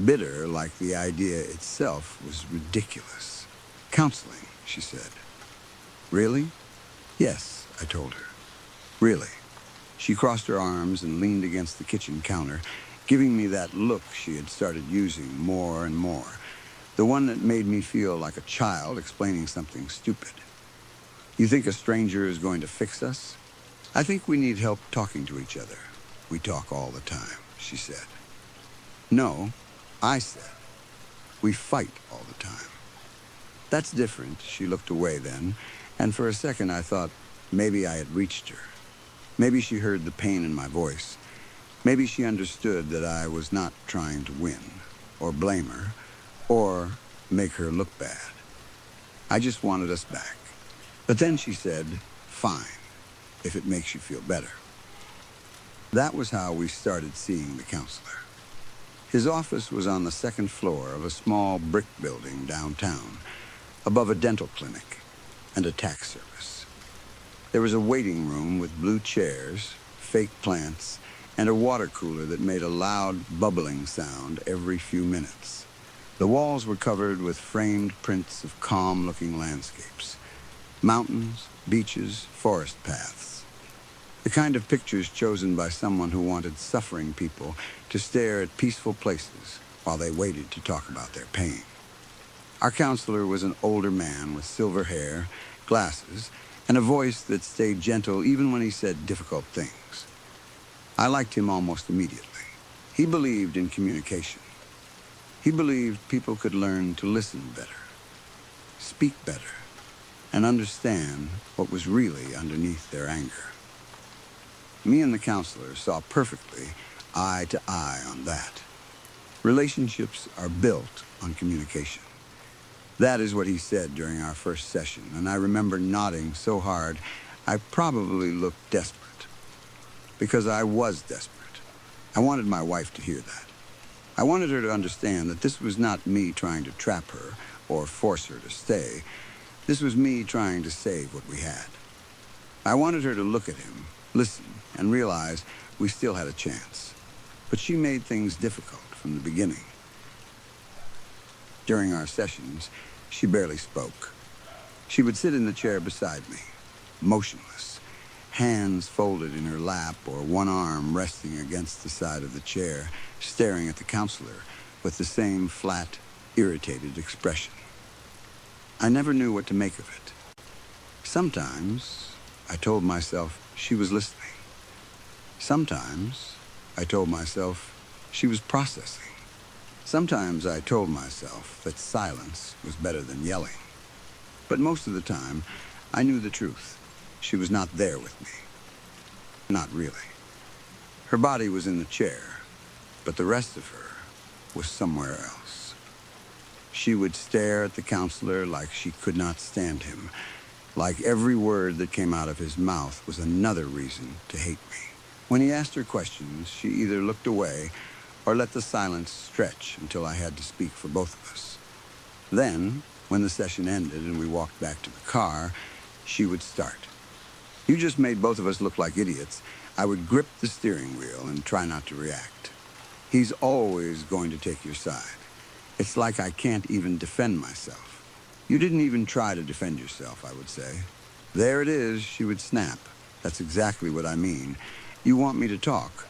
Bitter, like the idea itself was ridiculous. Counseling, she said. Really? Yes, I told her. Really. She crossed her arms and leaned against the kitchen counter, giving me that look she had started using more and more. The one that made me feel like a child explaining something stupid. You think a stranger is going to fix us? I think we need help talking to each other. We talk all the time, she said. No, I said. We fight all the time. That's different. She looked away then, and for a second I thought maybe I had reached her. Maybe she heard the pain in my voice. Maybe she understood that I was not trying to win, or blame her, or make her look bad. I just wanted us back. But then she said, fine, if it makes you feel better. That was how we started seeing the counselor. His office was on the second floor of a small brick building downtown, above a dental clinic and a tax service. There was a waiting room with blue chairs, fake plants, and a water cooler that made a loud bubbling sound every few minutes. The walls were covered with framed prints of calm-looking landscapes. Mountains, beaches, forest paths. The kind of pictures chosen by someone who wanted suffering people to stare at peaceful places while they waited to talk about their pain. Our counselor was an older man with silver hair, glasses, and a voice that stayed gentle even when he said difficult things. I liked him almost immediately. He believed in communication. He believed people could learn to listen better, speak better, and understand what was really underneath their anger. Me and the counselor saw perfectly eye to eye on that. Relationships are built on communication. That is what he said during our first session, and I remember nodding so hard I probably looked desperate. Because I was desperate. I wanted my wife to hear that. I wanted her to understand that this was not me trying to trap her or force her to stay. This was me trying to save what we had. I wanted her to look at him, listen, and realize we still had a chance. But she made things difficult from the beginning. During our sessions, she barely spoke. She would sit in the chair beside me, motionless, hands folded in her lap or one arm resting against the side of the chair, staring at the counselor with the same flat, irritated expression. I never knew what to make of it. Sometimes I told myself she was listening. Sometimes I told myself she was processing. Sometimes I told myself that silence was better than yelling. But most of the time, I knew the truth. She was not there with me. Not really. Her body was in the chair, but the rest of her was somewhere else. She would stare at the counselor like she could not stand him, like every word that came out of his mouth was another reason to hate me. When he asked her questions, she either looked away or let the silence stretch until I had to speak for both of us. Then, when the session ended and we walked back to the car, she would start. You just made both of us look like idiots. I would grip the steering wheel and try not to react. He's always going to take your side. It's like I can't even defend myself. You didn't even try to defend yourself, I would say. There it is, she would snap. That's exactly what I mean. You want me to talk,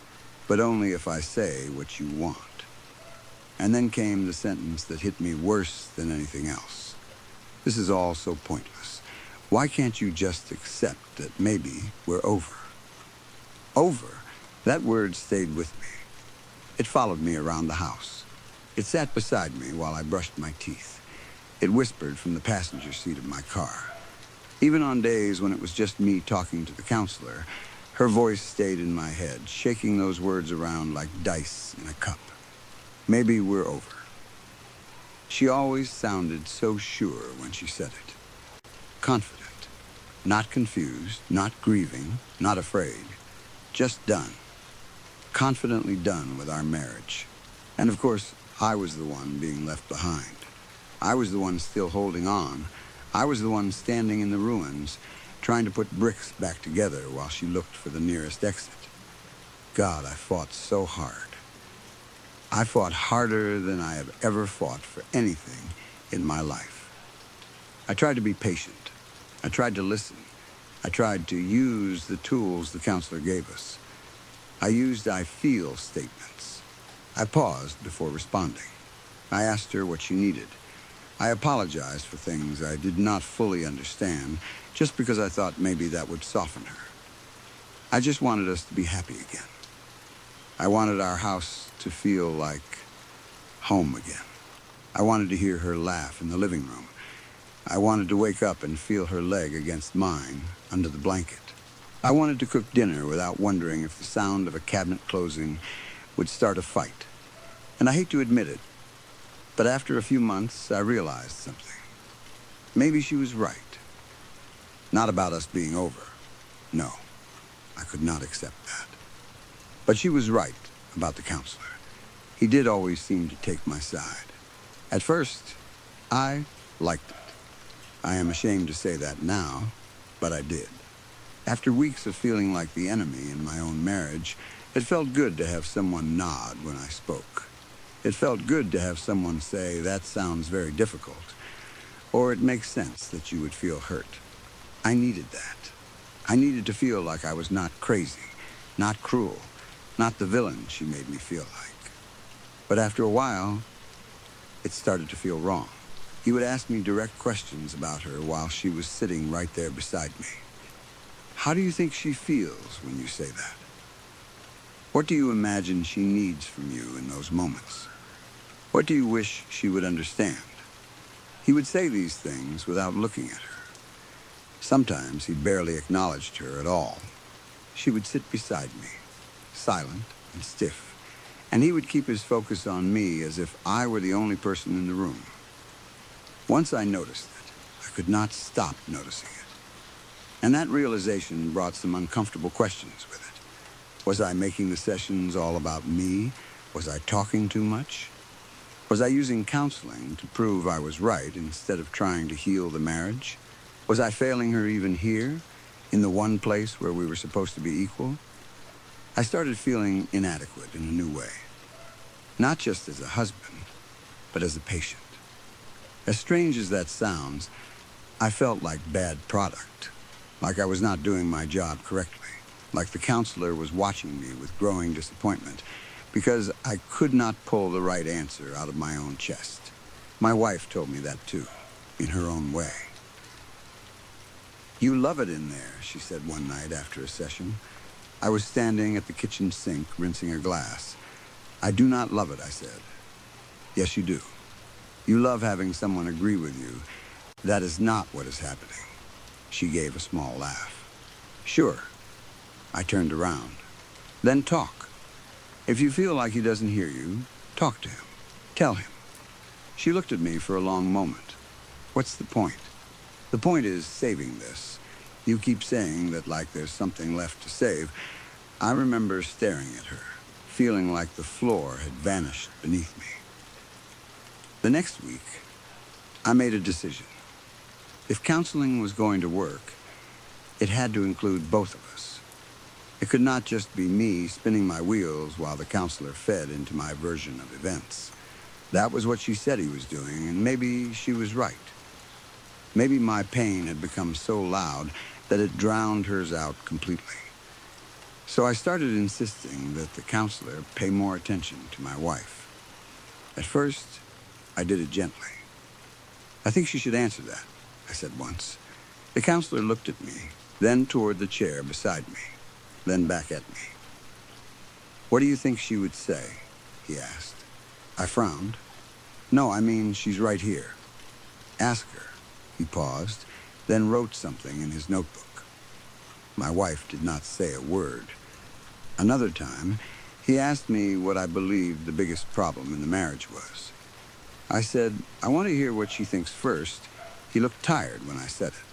but only if I say what you want. And then came the sentence that hit me worse than anything else. This is all so pointless. Why can't you just accept that maybe we're over? Over? That word stayed with me. It followed me around the house. It sat beside me while I brushed my teeth. It whispered from the passenger seat of my car. Even on days when it was just me talking to the counselor, her voice stayed in my head, shaking those words around like dice in a cup. Maybe we're over. She always sounded so sure when she said it. Confident. Not confused, not grieving, not afraid. Just done. Confidently done with our marriage. And of course, I was the one being left behind. I was the one still holding on. I was the one standing in the ruins, trying to put bricks back together while she looked for the nearest exit. God, I fought so hard. I fought harder than I have ever fought for anything in my life. I tried to be patient. I tried to listen. I tried to use the tools the counselor gave us. I used I feel statements. I paused before responding. I asked her what she needed. I apologized for things I did not fully understand, just because I thought maybe that would soften her. I just wanted us to be happy again. I wanted our house to feel like home again. I wanted to hear her laugh in the living room. I wanted to wake up and feel her leg against mine under the blanket. I wanted to cook dinner without wondering if the sound of a cabinet closing would start a fight. And I hate to admit it, but after a few months, I realized something. Maybe she was right. Not about us being over. No, I could not accept that. But she was right about the counselor. He did always seem to take my side. At first, I liked it. I am ashamed to say that now, but I did. After weeks of feeling like the enemy in my own marriage, it felt good to have someone nod when I spoke. It felt good to have someone say, "That sounds very difficult," or "It makes sense that you would feel hurt." I needed that. I needed to feel like I was not crazy, not cruel, not the villain she made me feel like. But after a while, it started to feel wrong. He would ask me direct questions about her while she was sitting right there beside me. How do you think she feels when you say that? What do you imagine she needs from you in those moments? What do you wish she would understand? He would say these things without looking at her. Sometimes he barely acknowledged her at all. She would sit beside me, silent and stiff, and he would keep his focus on me as if I were the only person in the room. Once I noticed it, I could not stop noticing it. And that realization brought some uncomfortable questions with it. Was I making the sessions all about me? Was I talking too much? Was I using counseling to prove I was right instead of trying to heal the marriage? Was I failing her even here, in the one place where we were supposed to be equal? I started feeling inadequate in a new way. Not just as a husband, but as a patient. As strange as that sounds, I felt like bad product, like I was not doing my job correctly, like the counselor was watching me with growing disappointment because I could not pull the right answer out of my own chest. My wife told me that too, in her own way. "You love it in there," she said one night after a session. I was standing at the kitchen sink rinsing a glass. "I do not love it," I said. "Yes, you do. You love having someone agree with you. That is not what is happening." She gave a small laugh. "Sure." I turned around. "Then talk. If you feel like he doesn't hear you, talk to him. Tell him." She looked at me for a long moment. "What's the point?" "The point is saving this. You keep saying that like there's something left to save." I remember staring at her, feeling like the floor had vanished beneath me. The next week, I made a decision. If counseling was going to work, it had to include both of us. It could not just be me spinning my wheels while the counselor fed into my version of events. That was what she said he was doing, and maybe she was right. Maybe my pain had become so loud that it drowned hers out completely. So I started insisting that the counselor pay more attention to my wife. At first, I did it gently. "I think she should answer that," I said once. The counselor looked at me, then toward the chair beside me, then back at me. "What do you think she would say?" he asked. I frowned. "No, I mean, she's right here. Ask her." He paused, then wrote something in his notebook. My wife did not say a word. Another time, he asked me what I believed the biggest problem in the marriage was. I said, "I want to hear what she thinks first." He looked tired when I said it.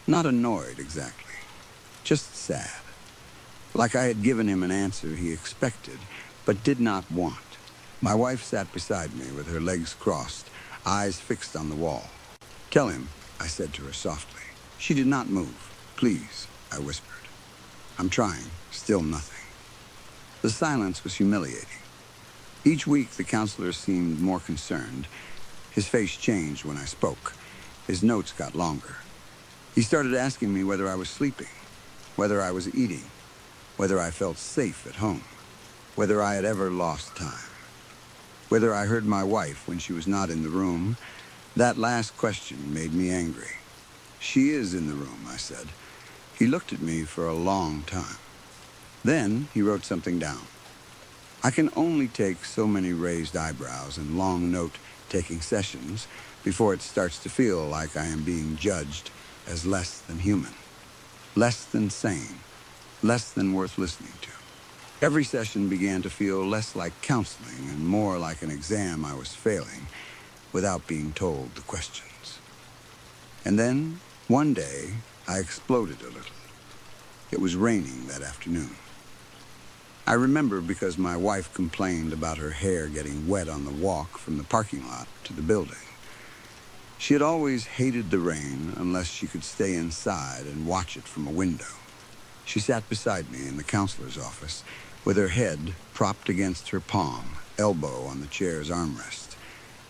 Not annoyed exactly, just sad. Like I had given him an answer he expected, but did not want. My wife sat beside me with her legs crossed, eyes fixed on the wall. "Tell him," I said to her softly. She did not move. "Please," I whispered. "I'm trying, still nothing." The silence was humiliating. Each week the counselor seemed more concerned. His face changed when I spoke. His notes got longer. He started asking me whether I was sleeping, whether I was eating, whether I felt safe at home, whether I had ever lost time, whether I heard my wife when she was not in the room. That last question made me angry. "She is in the room," I said. He looked at me for a long time. Then he wrote something down. I can only take so many raised eyebrows and long note-taking sessions before it starts to feel like I am being judged as less than human, less than sane, less than worth listening to. Every session began to feel less like counseling and more like an exam I was failing without being told the questions. And then, one day, I exploded a little. It was raining that afternoon. I remember because my wife complained about her hair getting wet on the walk from the parking lot to the building. She had always hated the rain unless she could stay inside and watch it from a window. She sat beside me in the counselor's office with her head propped against her palm, elbow on the chair's armrest,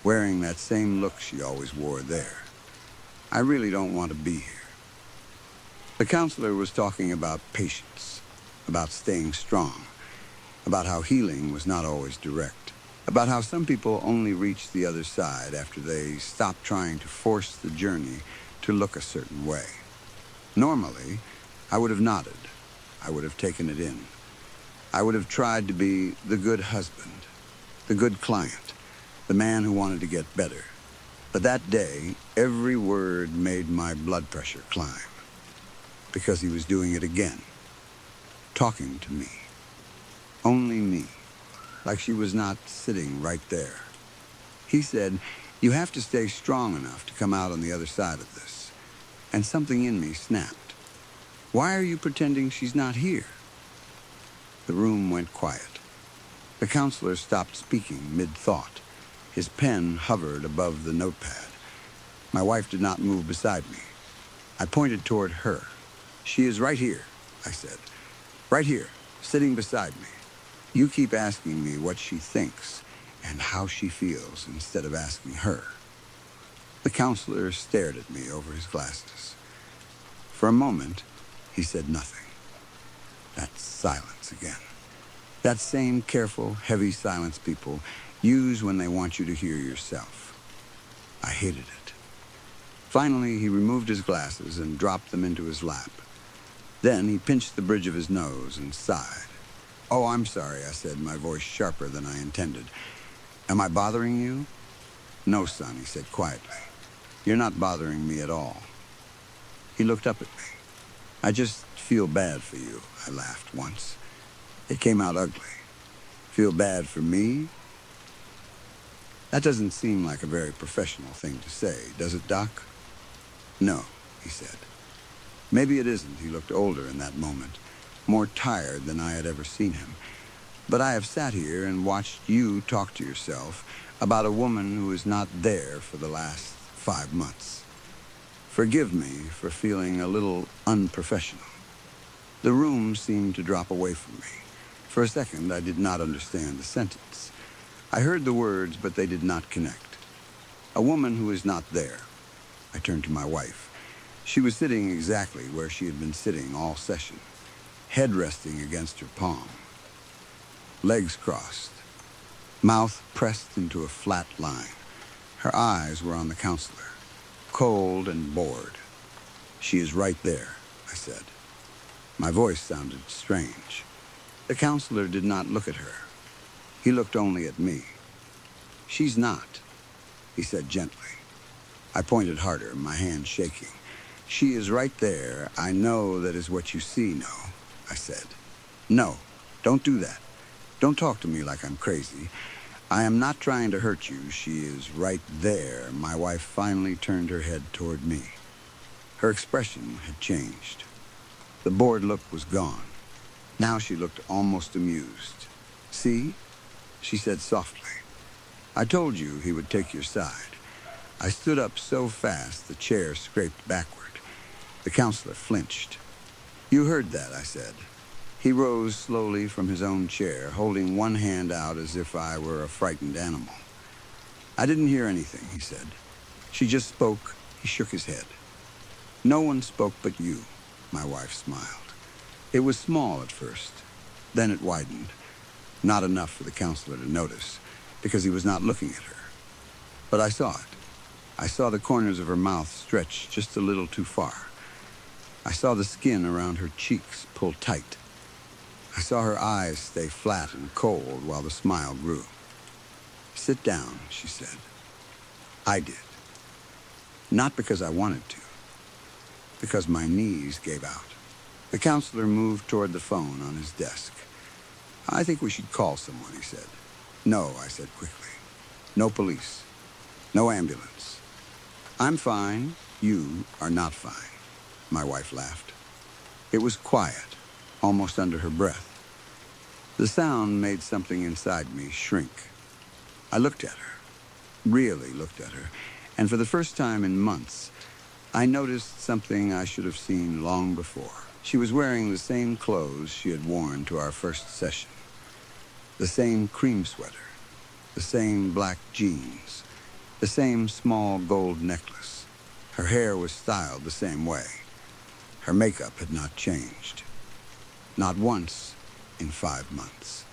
wearing that same look she always wore there. "I really don't want to be here." The counselor was talking about patience, about staying strong, about how healing was not always direct, about how some people only reach the other side after they stop trying to force the journey to look a certain way. Normally, I would have nodded. I would have taken it in. I would have tried to be the good husband, the good client, the man who wanted to get better. But that day, every word made my blood pressure climb, because he was doing it again, talking to me. Only me, like she was not sitting right there. He said, "You have to stay strong enough to come out on the other side of this." And something in me snapped. "Why are you pretending she's not here?" The room went quiet. The counselor stopped speaking mid-thought. His pen hovered above the notepad. My wife did not move beside me. I pointed toward her. "She is right here," I said. "Right here, sitting beside me. You keep asking me what she thinks and how she feels instead of asking her." The counselor stared at me over his glasses. For a moment, he said nothing. That silence again. That same careful, heavy silence people use when they want you to hear yourself. I hated it. Finally, he removed his glasses and dropped them into his lap. Then he pinched the bridge of his nose and sighed. "Oh, I'm sorry," I said, my voice sharper than I intended. "Am I bothering you?" "No, son," he said quietly. "You're not bothering me at all." He looked up at me. "I just feel bad for you," I laughed once. It came out ugly. "Feel bad for me?" That doesn't seem like a very professional thing to say, does it, Doc? "No," he said. Maybe it isn't. He looked older in that moment, more tired than I had ever seen him. But I have sat here and watched you talk to yourself about a woman who is not there for the last 5 months. Forgive me for feeling a little unprofessional. The room seemed to drop away from me. For a second, I did not understand the sentence. I heard the words, but they did not connect. A woman who is not there. I turned to my wife. She was sitting exactly where she had been sitting all session, head resting against her palm, legs crossed, mouth pressed into a flat line. Her eyes were on the counselor, cold and bored. "She is right there," I said. My voice sounded strange. The counselor did not look at her. He looked only at me. "She's not," he said gently. I pointed harder, my hand shaking. "She is right there. I know that is what you see, no," I said. "No, don't do that. Don't talk to me like I'm crazy. I am not trying to hurt you. She is right there." My wife finally turned her head toward me. Her expression had changed. The bored look was gone. Now she looked almost amused. "See?" she said softly. "I told you he would take your side." I stood up so fast the chair scraped backward. The counselor flinched. "You heard that," I said. He rose slowly from his own chair, holding one hand out as if I were a frightened animal. "I didn't hear anything," he said. "She just spoke." He shook his head. "No one spoke but you," my wife smiled. It was small at first. Then it widened. Not enough for the counselor to notice, because he was not looking at her. But I saw it. I saw the corners of her mouth stretch just a little too far. I saw the skin around her cheeks pull tight. I saw her eyes stay flat and cold while the smile grew. "Sit down," she said. I did. Not because I wanted to, because my knees gave out. The counselor moved toward the phone on his desk. "I think we should call someone," he said. "No," I said quickly. "No police. No ambulance. I'm fine. You are not fine." My wife laughed. It was quiet, almost under her breath. The sound made something inside me shrink. I looked at her, really looked at her, and for the first time in months, I noticed something I should have seen long before. She was wearing the same clothes she had worn to our first session. The same cream sweater, the same black jeans, the same small gold necklace. Her hair was styled the same way. Her makeup had not changed. Not once in 5 months.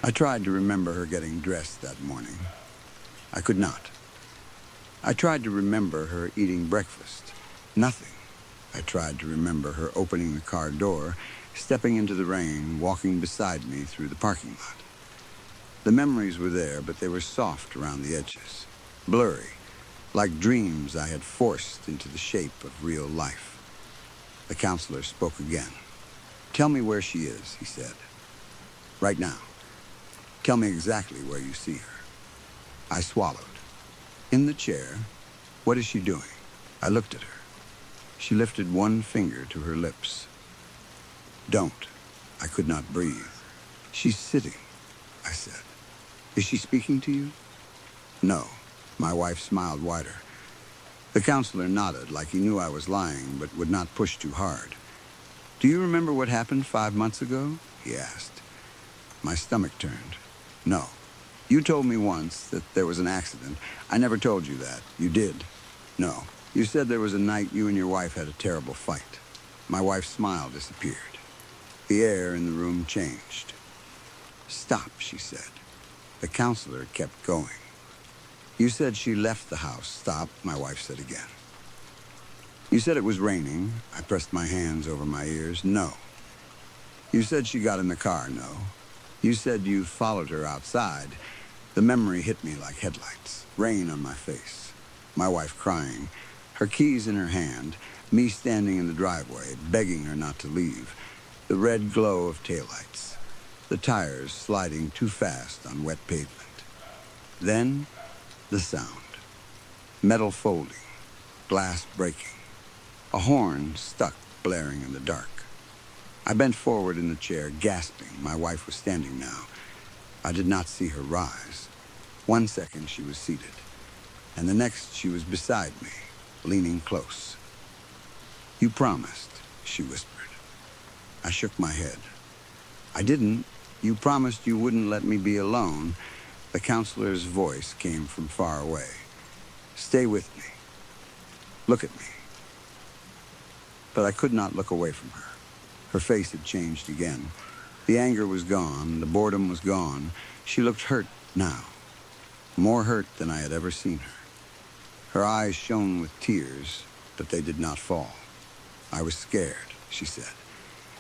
I tried to remember her getting dressed that morning. I could not. I tried to remember her eating breakfast. Nothing. I tried to remember her opening the car door, stepping into the rain, walking beside me through the parking lot. The memories were there, but they were soft around the edges, blurry, like dreams I had forced into the shape of real life. The counselor spoke again. "Tell me where she is," he said. "Right now. Tell me exactly where you see her." I swallowed. "In the chair. What is she doing?" I looked at her. She lifted one finger to her lips. "Don't." I could not breathe. "She's sitting," I said. "Is she speaking to you?" "No." My wife smiled wider. The counselor nodded like he knew I was lying, but would not push too hard. "Do you remember what happened 5 months ago?" he asked. My stomach turned. "No. You told me once that there was an accident. I never told you that. You did." "No. You said there was a night you and your wife had a terrible fight." My wife's smile disappeared. The air in the room changed. "Stop," she said. The counselor kept going. "You said she left the house." "Stop," my wife said again. "You said it was raining." I pressed my hands over my ears. "No." "You said she got in the car." "No." "You said you followed her outside." The memory hit me like headlights. Rain on my face. My wife crying, her keys in her hand, me standing in the driveway, begging her not to leave. The red glow of taillights. The tires sliding too fast on wet pavement. Then, the sound. Metal folding. Glass breaking. A horn stuck, blaring in the dark. I bent forward in the chair, gasping. My wife was standing now. I did not see her rise. 1 second she was seated, and the next she was beside me, leaning close. "You promised," she whispered. I shook my head. "I didn't. You promised you wouldn't let me be alone." The counselor's voice came from far away. "Stay with me. Look at me. But I could not look away from her. Her face had changed again. The anger was gone. The boredom was gone. She looked hurt now. More hurt than I had ever seen her. Her eyes shone with tears, but they did not fall. I was scared, she said.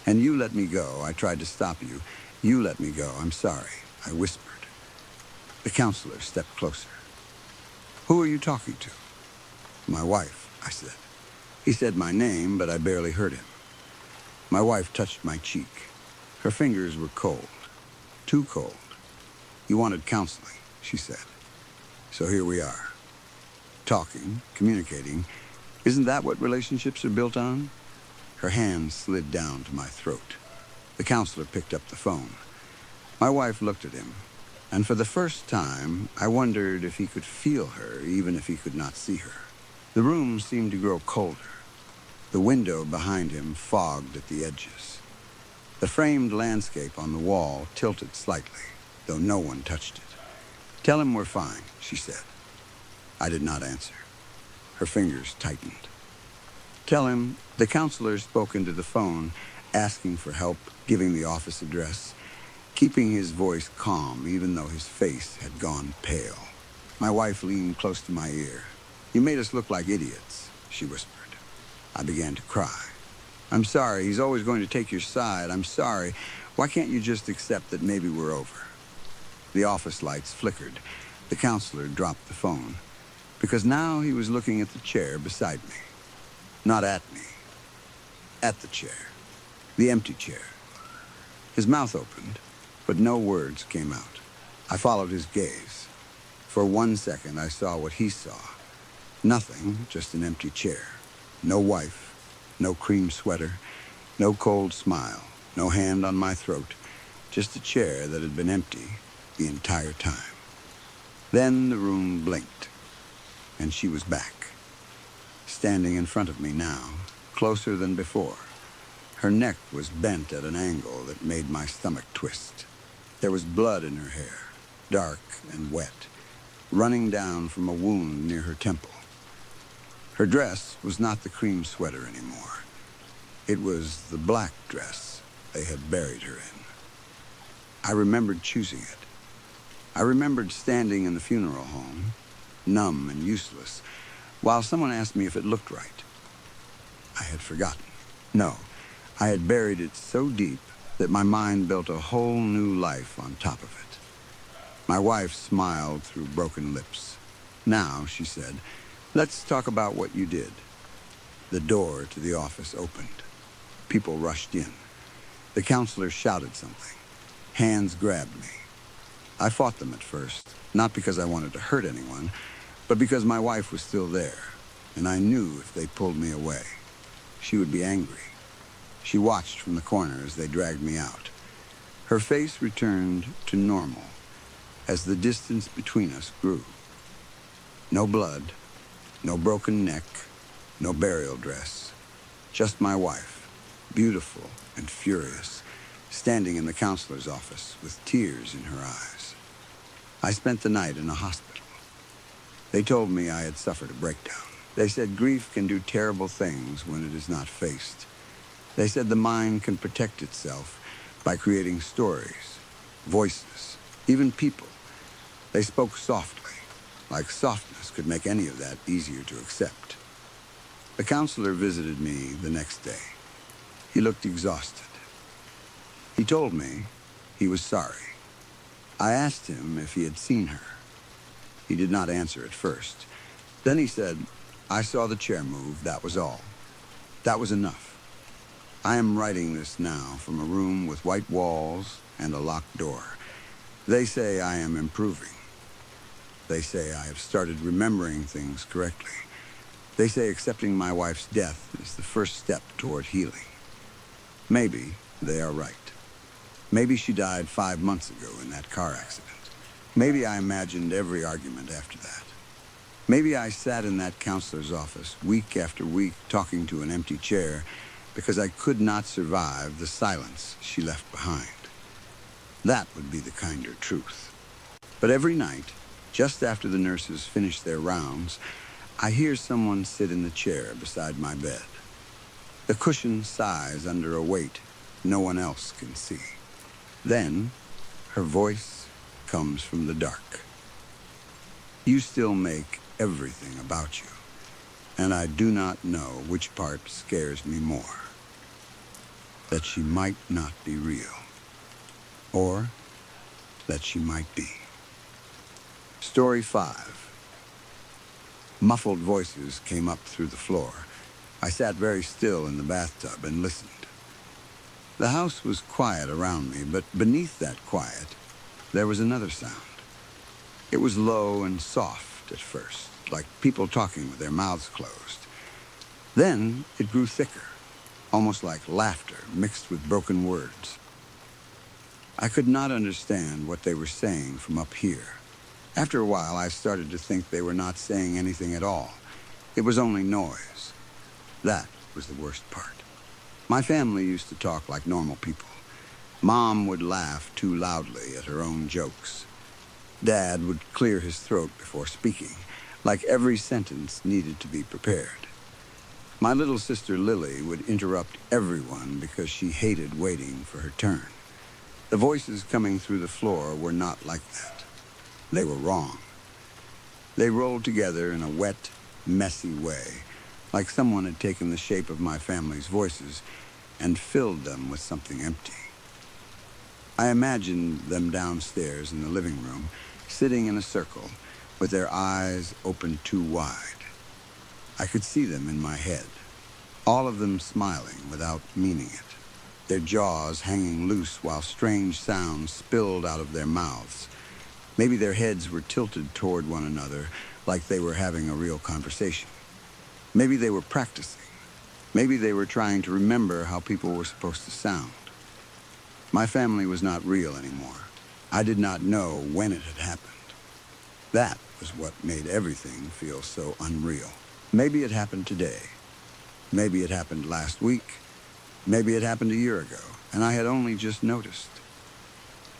And you let me go. I tried to stop you. You let me go. I'm sorry, I whispered. The counselor stepped closer. Who are you talking to? My wife, I said. He said my name, but I barely heard him. My wife touched my cheek. Her fingers were cold. Too cold. You wanted counseling, she said. So here we are. Talking, communicating. Isn't that what relationships are built on? Her hand slid down to my throat. The counselor picked up the phone. My wife looked at him, and for the first time, I wondered if he could feel her, even if he could not see her. The room seemed to grow colder. The window behind him fogged at the edges. The framed landscape on the wall tilted slightly, though no one touched it. Tell him we're fine, she said. I did not answer. Her fingers tightened. Tell him the counselor spoke into the phone, asking for help, giving the office address, keeping his voice calm even though his face had gone pale. My wife leaned close to my ear. You made us look like idiots, she whispered. I began to cry. I'm sorry, he's always going to take your side. I'm sorry. Why can't you just accept that maybe we're over? The office lights flickered. The counselor dropped the phone, because now he was looking at the chair beside me. Not at me. At the chair. The empty chair. His mouth opened, but no words came out. I followed his gaze. For 1 second, I saw what he saw. Nothing, just an empty chair. No wife, no cream sweater, no cold smile, no hand on my throat, just a chair that had been empty the entire time. Then the room blinked, and she was back, standing in front of me now, closer than before. Her neck was bent at an angle that made my stomach twist. There was blood in her hair, dark and wet, running down from a wound near her temple. Her dress was not the cream sweater anymore. It was the black dress they had buried her in. I remembered choosing it. I remembered standing in the funeral home, numb and useless, while someone asked me if it looked right. I had forgotten. No, I had buried it so deep that my mind built a whole new life on top of it. My wife smiled through broken lips. Now, she said, let's talk about what you did. The door to the office opened. People rushed in. The counselor shouted something. Hands grabbed me. I fought them at first, not because I wanted to hurt anyone, but because my wife was still there, and I knew if they pulled me away, she would be angry. She watched from the corner as they dragged me out. Her face returned to normal as the distance between us grew. No blood, no broken neck, no burial dress. Just my wife, beautiful and furious, standing in the counselor's office with tears in her eyes. I spent the night in a hospital. They told me I had suffered a breakdown. They said grief can do terrible things when it is not faced. They said the mind can protect itself by creating stories, voices, even people. They spoke softly, like softness could make any of that easier to accept. The counselor visited me the next day. He looked exhausted. He told me he was sorry. I asked him if he had seen her. He did not answer at first. Then he said, I saw the chair move, that was all. That was enough. I am writing this now from a room with white walls and a locked door. They say I am improving. They say I have started remembering things correctly. They say accepting my wife's death is the first step toward healing. Maybe they are right. Maybe she died 5 months ago in that car accident. Maybe I imagined every argument after that. Maybe I sat in that counselor's office week after week talking to an empty chair because I could not survive the silence she left behind. That would be the kinder truth. But every night, just after the nurses finished their rounds, I hear someone sit in the chair beside my bed. The cushion sighs under a weight no one else can see. Then, her voice comes from the dark. You still make everything about you, and I do not know which part scares me more. That she might not be real, or that she might be. Story 5. Muffled voices came up through the floor. I sat very still in the bathtub and listened. The house was quiet around me, but beneath that quiet, there was another sound. It was low and soft at first, like people talking with their mouths closed. Then it grew thicker, almost like laughter mixed with broken words. I could not understand what they were saying from up here. After a while, I started to think they were not saying anything at all. It was only noise. That was the worst part. My family used to talk like normal people. Mom would laugh too loudly at her own jokes. Dad would clear his throat before speaking, like every sentence needed to be prepared. My little sister Lily would interrupt everyone because she hated waiting for her turn. The voices coming through the floor were not like that. They were wrong. They rolled together in a wet, messy way, like someone had taken the shape of my family's voices and filled them with something empty. I imagined them downstairs in the living room, sitting in a circle, with their eyes open too wide. I could see them in my head, all of them smiling without meaning it, their jaws hanging loose while strange sounds spilled out of their mouths. Maybe their heads were tilted toward one another like they were having a real conversation. Maybe they were practicing. Maybe they were trying to remember how people were supposed to sound. My family was not real anymore. I did not know when it had happened. That was what made everything feel so unreal. Maybe it happened today. Maybe it happened last week. Maybe it happened a year ago, and I had only just noticed.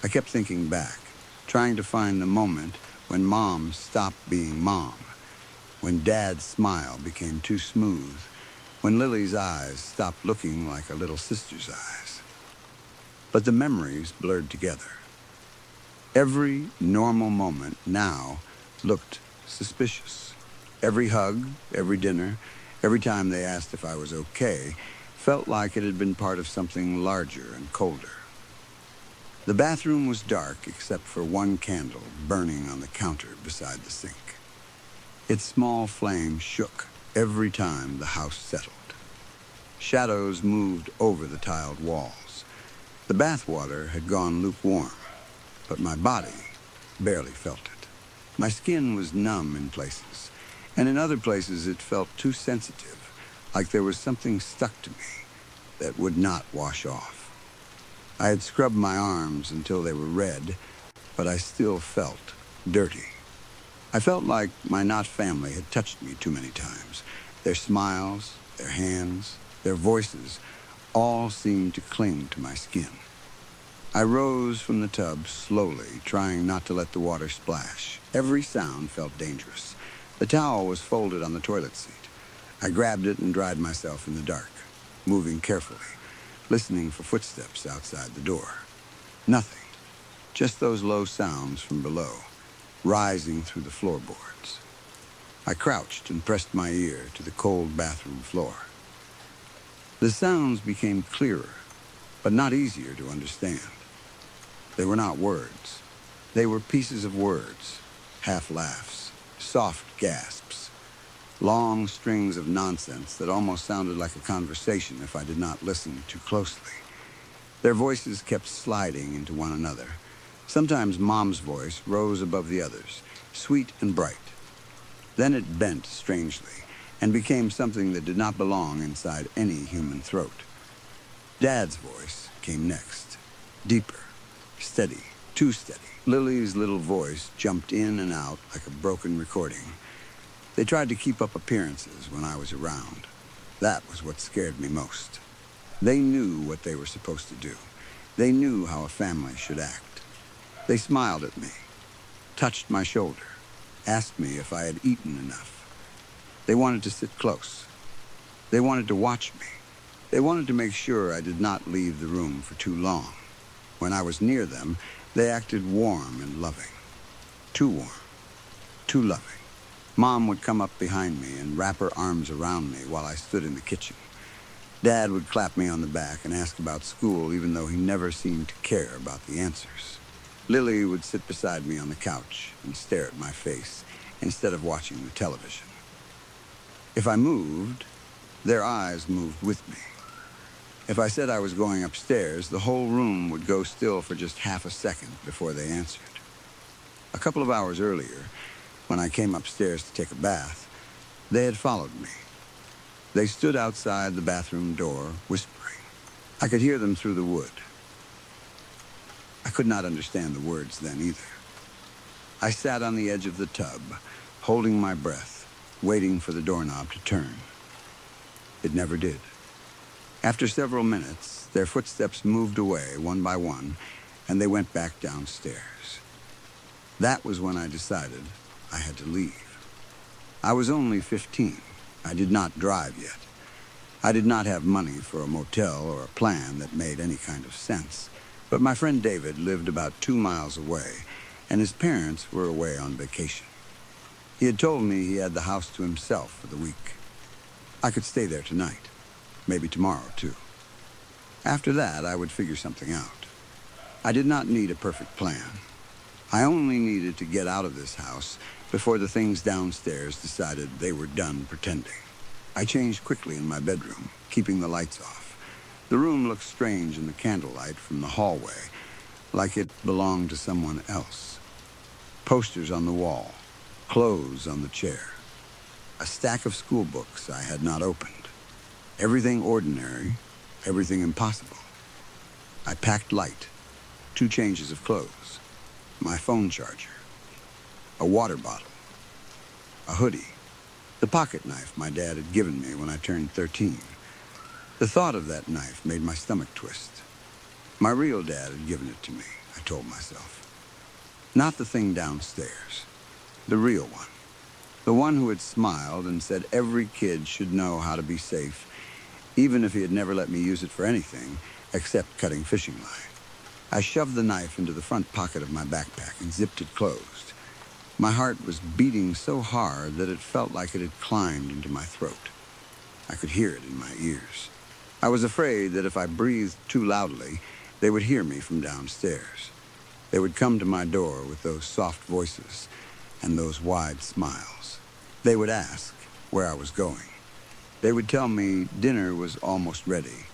I kept thinking back, trying to find the moment when Mom stopped being Mom, when Dad's smile became too smooth, when Lily's eyes stopped looking like a little sister's eyes. But the memories blurred together. Every normal moment now looked suspicious. Every hug, every dinner, every time they asked if I was okay, felt like it had been part of something larger and colder. The bathroom was dark except for one candle burning on the counter beside the sink. Its small flame shook every time the house settled. Shadows moved over the tiled walls. The bathwater had gone lukewarm, but my body barely felt it. My skin was numb in places, and in other places it felt too sensitive, like there was something stuck to me that would not wash off. I had scrubbed my arms until they were red, but I still felt dirty. I felt like my not family had touched me too many times. Their smiles, their hands, their voices all seemed to cling to my skin. I rose from the tub slowly, trying not to let the water splash. Every sound felt dangerous. The towel was folded on the toilet seat. I grabbed it and dried myself in the dark, moving carefully, listening for footsteps outside the door. Nothing, just those low sounds from below, rising through the floorboards. I crouched and pressed my ear to the cold bathroom floor. The sounds became clearer, but not easier to understand. They were not words. They were pieces of words, half laughs, soft gasps, long strings of nonsense that almost sounded like a conversation if I did not listen too closely. Their voices kept sliding into one another. Sometimes Mom's voice rose above the others, sweet and bright. Then it bent strangely and became something that did not belong inside any human throat. Dad's voice came next, deeper, steady, too steady. Lily's little voice jumped in and out like a broken recording. They tried to keep up appearances when I was around. That was what scared me most. They knew what they were supposed to do. They knew how a family should act. They smiled at me, touched my shoulder, asked me if I had eaten enough. They wanted to sit close. They wanted to watch me. They wanted to make sure I did not leave the room for too long. When I was near them, they acted warm and loving. Too warm. Too loving. Mom would come up behind me and wrap her arms around me while I stood in the kitchen. Dad would clap me on the back and ask about school, even though he never seemed to care about the answers. Lily would sit beside me on the couch and stare at my face instead of watching the television. If I moved, their eyes moved with me. If I said I was going upstairs, the whole room would go still for just half a second before they answered. A couple of hours earlier, when I came upstairs to take a bath, they had followed me. They stood outside the bathroom door, whispering. I could hear them through the wood. I could not understand the words then either. I sat on the edge of the tub, holding my breath, waiting for the doorknob to turn. It never did. After several minutes, their footsteps moved away one by one, and they went back downstairs. That was when I decided I had to leave. I was only 15. I did not drive yet. I did not have money for a motel or a plan that made any kind of sense. But my friend David lived about 2 miles away, and his parents were away on vacation. He had told me he had the house to himself for the week. I could stay there tonight, maybe tomorrow too. After that, I would figure something out. I did not need a perfect plan. I only needed to get out of this house before the things downstairs decided they were done pretending. I changed quickly in my bedroom, keeping the lights off. The room looked strange in the candlelight from the hallway, like it belonged to someone else. Posters on the wall, clothes on the chair, a stack of school books I had not opened. Everything ordinary, everything impossible. I packed light, 2 changes of clothes, my phone charger, a water bottle, a hoodie, the pocket knife my dad had given me when I turned 13. The thought of that knife made my stomach twist. My real dad had given it to me, I told myself. Not the thing downstairs, the real one. The one who had smiled and said every kid should know how to be safe, even if he had never let me use it for anything except cutting fishing line. I shoved the knife into the front pocket of my backpack and zipped it closed. My heart was beating so hard that it felt like it had climbed into my throat. I could hear it in my ears. I was afraid that if I breathed too loudly, they would hear me from downstairs. They would come to my door with those soft voices and those wide smiles. They would ask where I was going. They would tell me dinner was almost ready.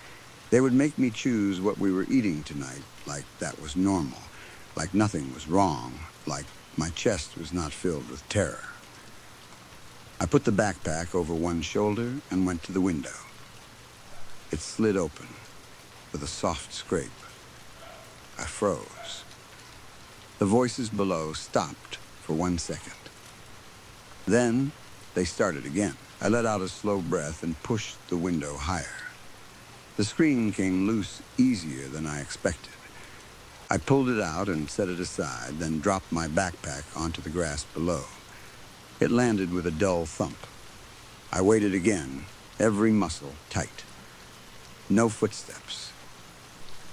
They would make me choose what we were eating tonight, like that was normal, like nothing was wrong, like my chest was not filled with terror. I put the backpack over one shoulder and went to the window. It slid open with a soft scrape. I froze. The voices below stopped for 1 second. Then they started again. I let out a slow breath and pushed the window higher. The screen came loose easier than I expected. I pulled it out and set it aside, then dropped my backpack onto the grass below. It landed with a dull thump. I waited again, every muscle tight. No footsteps.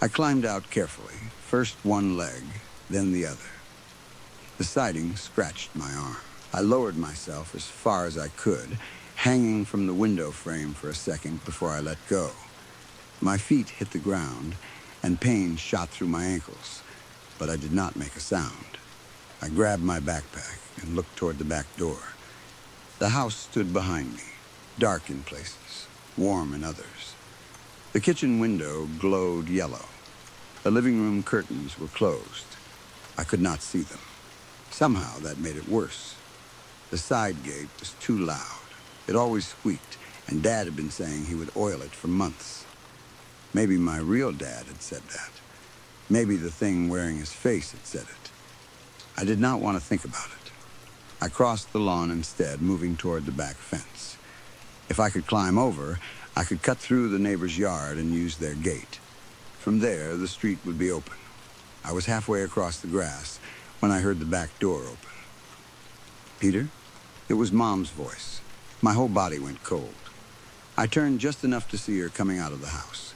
I climbed out carefully, first one leg, then the other. The siding scratched my arm. I lowered myself as far as I could, hanging from the window frame for a second before I let go. My feet hit the ground, and pain shot through my ankles, but I did not make a sound. I grabbed my backpack and looked toward the back door. The house stood behind me, dark in places, warm in others. The kitchen window glowed yellow. The living room curtains were closed. I could not see them. Somehow that made it worse. The side gate was too loud. It always squeaked, and Dad had been saying he would oil it for months. Maybe my real dad had said that. Maybe the thing wearing his face had said it. I did not want to think about it. I crossed the lawn instead, moving toward the back fence. If I could climb over, I could cut through the neighbor's yard and use their gate. From there, the street would be open. I was halfway across the grass when I heard the back door open. Peter? It was Mom's voice. My whole body went cold. I turned just enough to see her coming out of the house.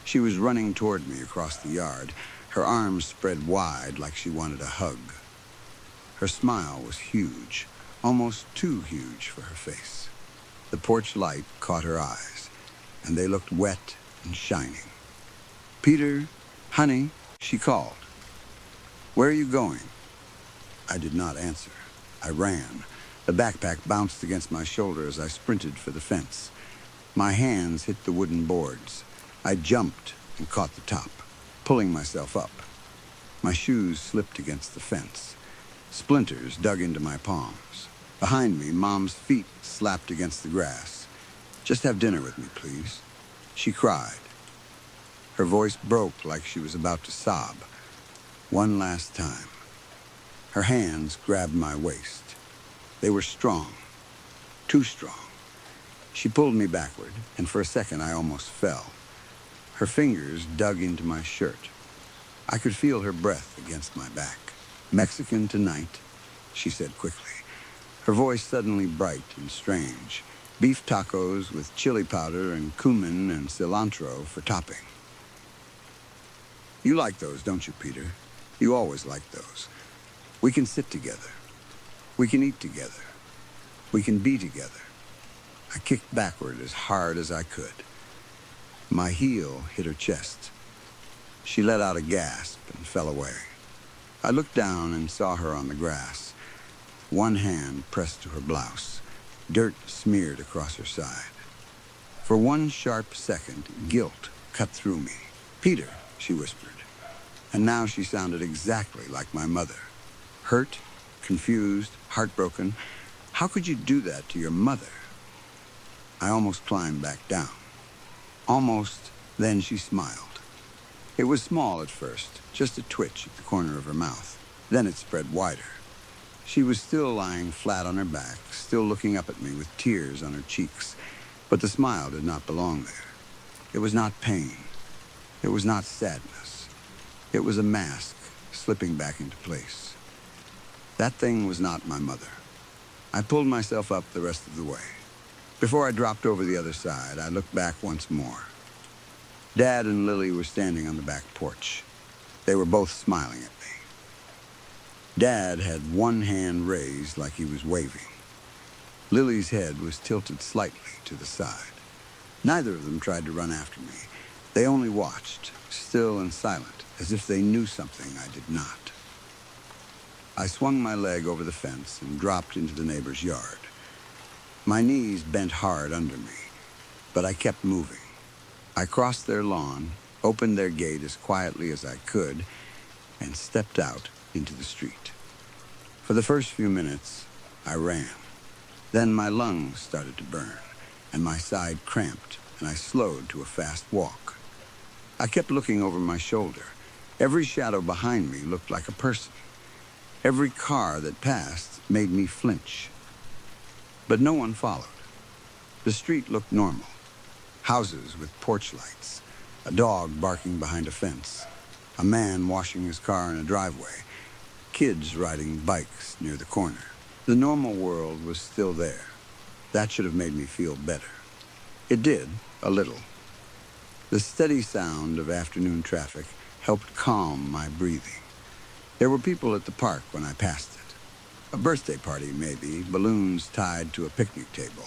She was running toward me across the yard, her arms spread wide like she wanted a hug. Her smile was huge, almost too huge for her face. The porch light caught her eyes, and they looked wet and shining. "Peter, honey," she called. "Where are you going?" I did not answer. I ran. The backpack bounced against my shoulder as I sprinted for the fence. My hands hit the wooden boards. I jumped and caught the top, pulling myself up. My shoes slipped against the fence. Splinters dug into my palms. Behind me, Mom's feet slapped against the grass. "Just have dinner with me, please," she cried. Her voice broke like she was about to sob. One last time. Her hands grabbed my waist. They were strong, too strong. She pulled me backward, and for a second I almost fell. Her fingers dug into my shirt. I could feel her breath against my back. "Mexican tonight," she said quickly, her voice suddenly bright and strange. "Beef tacos with chili powder and cumin and cilantro for topping." "You like those, don't you, Peter? You always like those. We can sit together. We can eat together. We can be together." I kicked backward as hard as I could. My heel hit her chest. She let out a gasp and fell away. I looked down and saw her on the grass, one hand pressed to her blouse, dirt smeared across her side. For one sharp second, guilt cut through me. "Peter," she whispered. And now she sounded exactly like my mother. Hurt, confused, heartbroken. How could you do that to your mother? I almost climbed back down. Almost, then she smiled. It was small at first, just a twitch at the corner of her mouth. Then it spread wider. She was still lying flat on her back, still looking up at me with tears on her cheeks. But the smile did not belong there. It was not pain. It was not sadness. It was a mask slipping back into place. That thing was not my mother. I pulled myself up the rest of the way. Before I dropped over the other side, I looked back once more. Dad and Lily were standing on the back porch. They were both smiling at me. Dad had one hand raised like he was waving. Lily's head was tilted slightly to the side. Neither of them tried to run after me. They only watched, still and silent, as if they knew something I did not. I swung my leg over the fence and dropped into the neighbor's yard. My knees bent hard under me, but I kept moving. I crossed their lawn, opened their gate as quietly as I could, and stepped out into the street. For the first few minutes, I ran. Then my lungs started to burn, and my side cramped, and I slowed to a fast walk. I kept looking over my shoulder. Every shadow behind me looked like a person. Every car that passed made me flinch. But no one followed. The street looked normal. Houses with porch lights, a dog barking behind a fence, a man washing his car in a driveway, kids riding bikes near the corner. The normal world was still there. That should have made me feel better. It did, a little. The steady sound of afternoon traffic helped calm my breathing. There were people at the park when I passed it. A birthday party, maybe, balloons tied to a picnic table,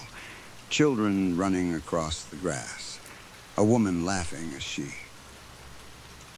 children running across the grass, a woman laughing as she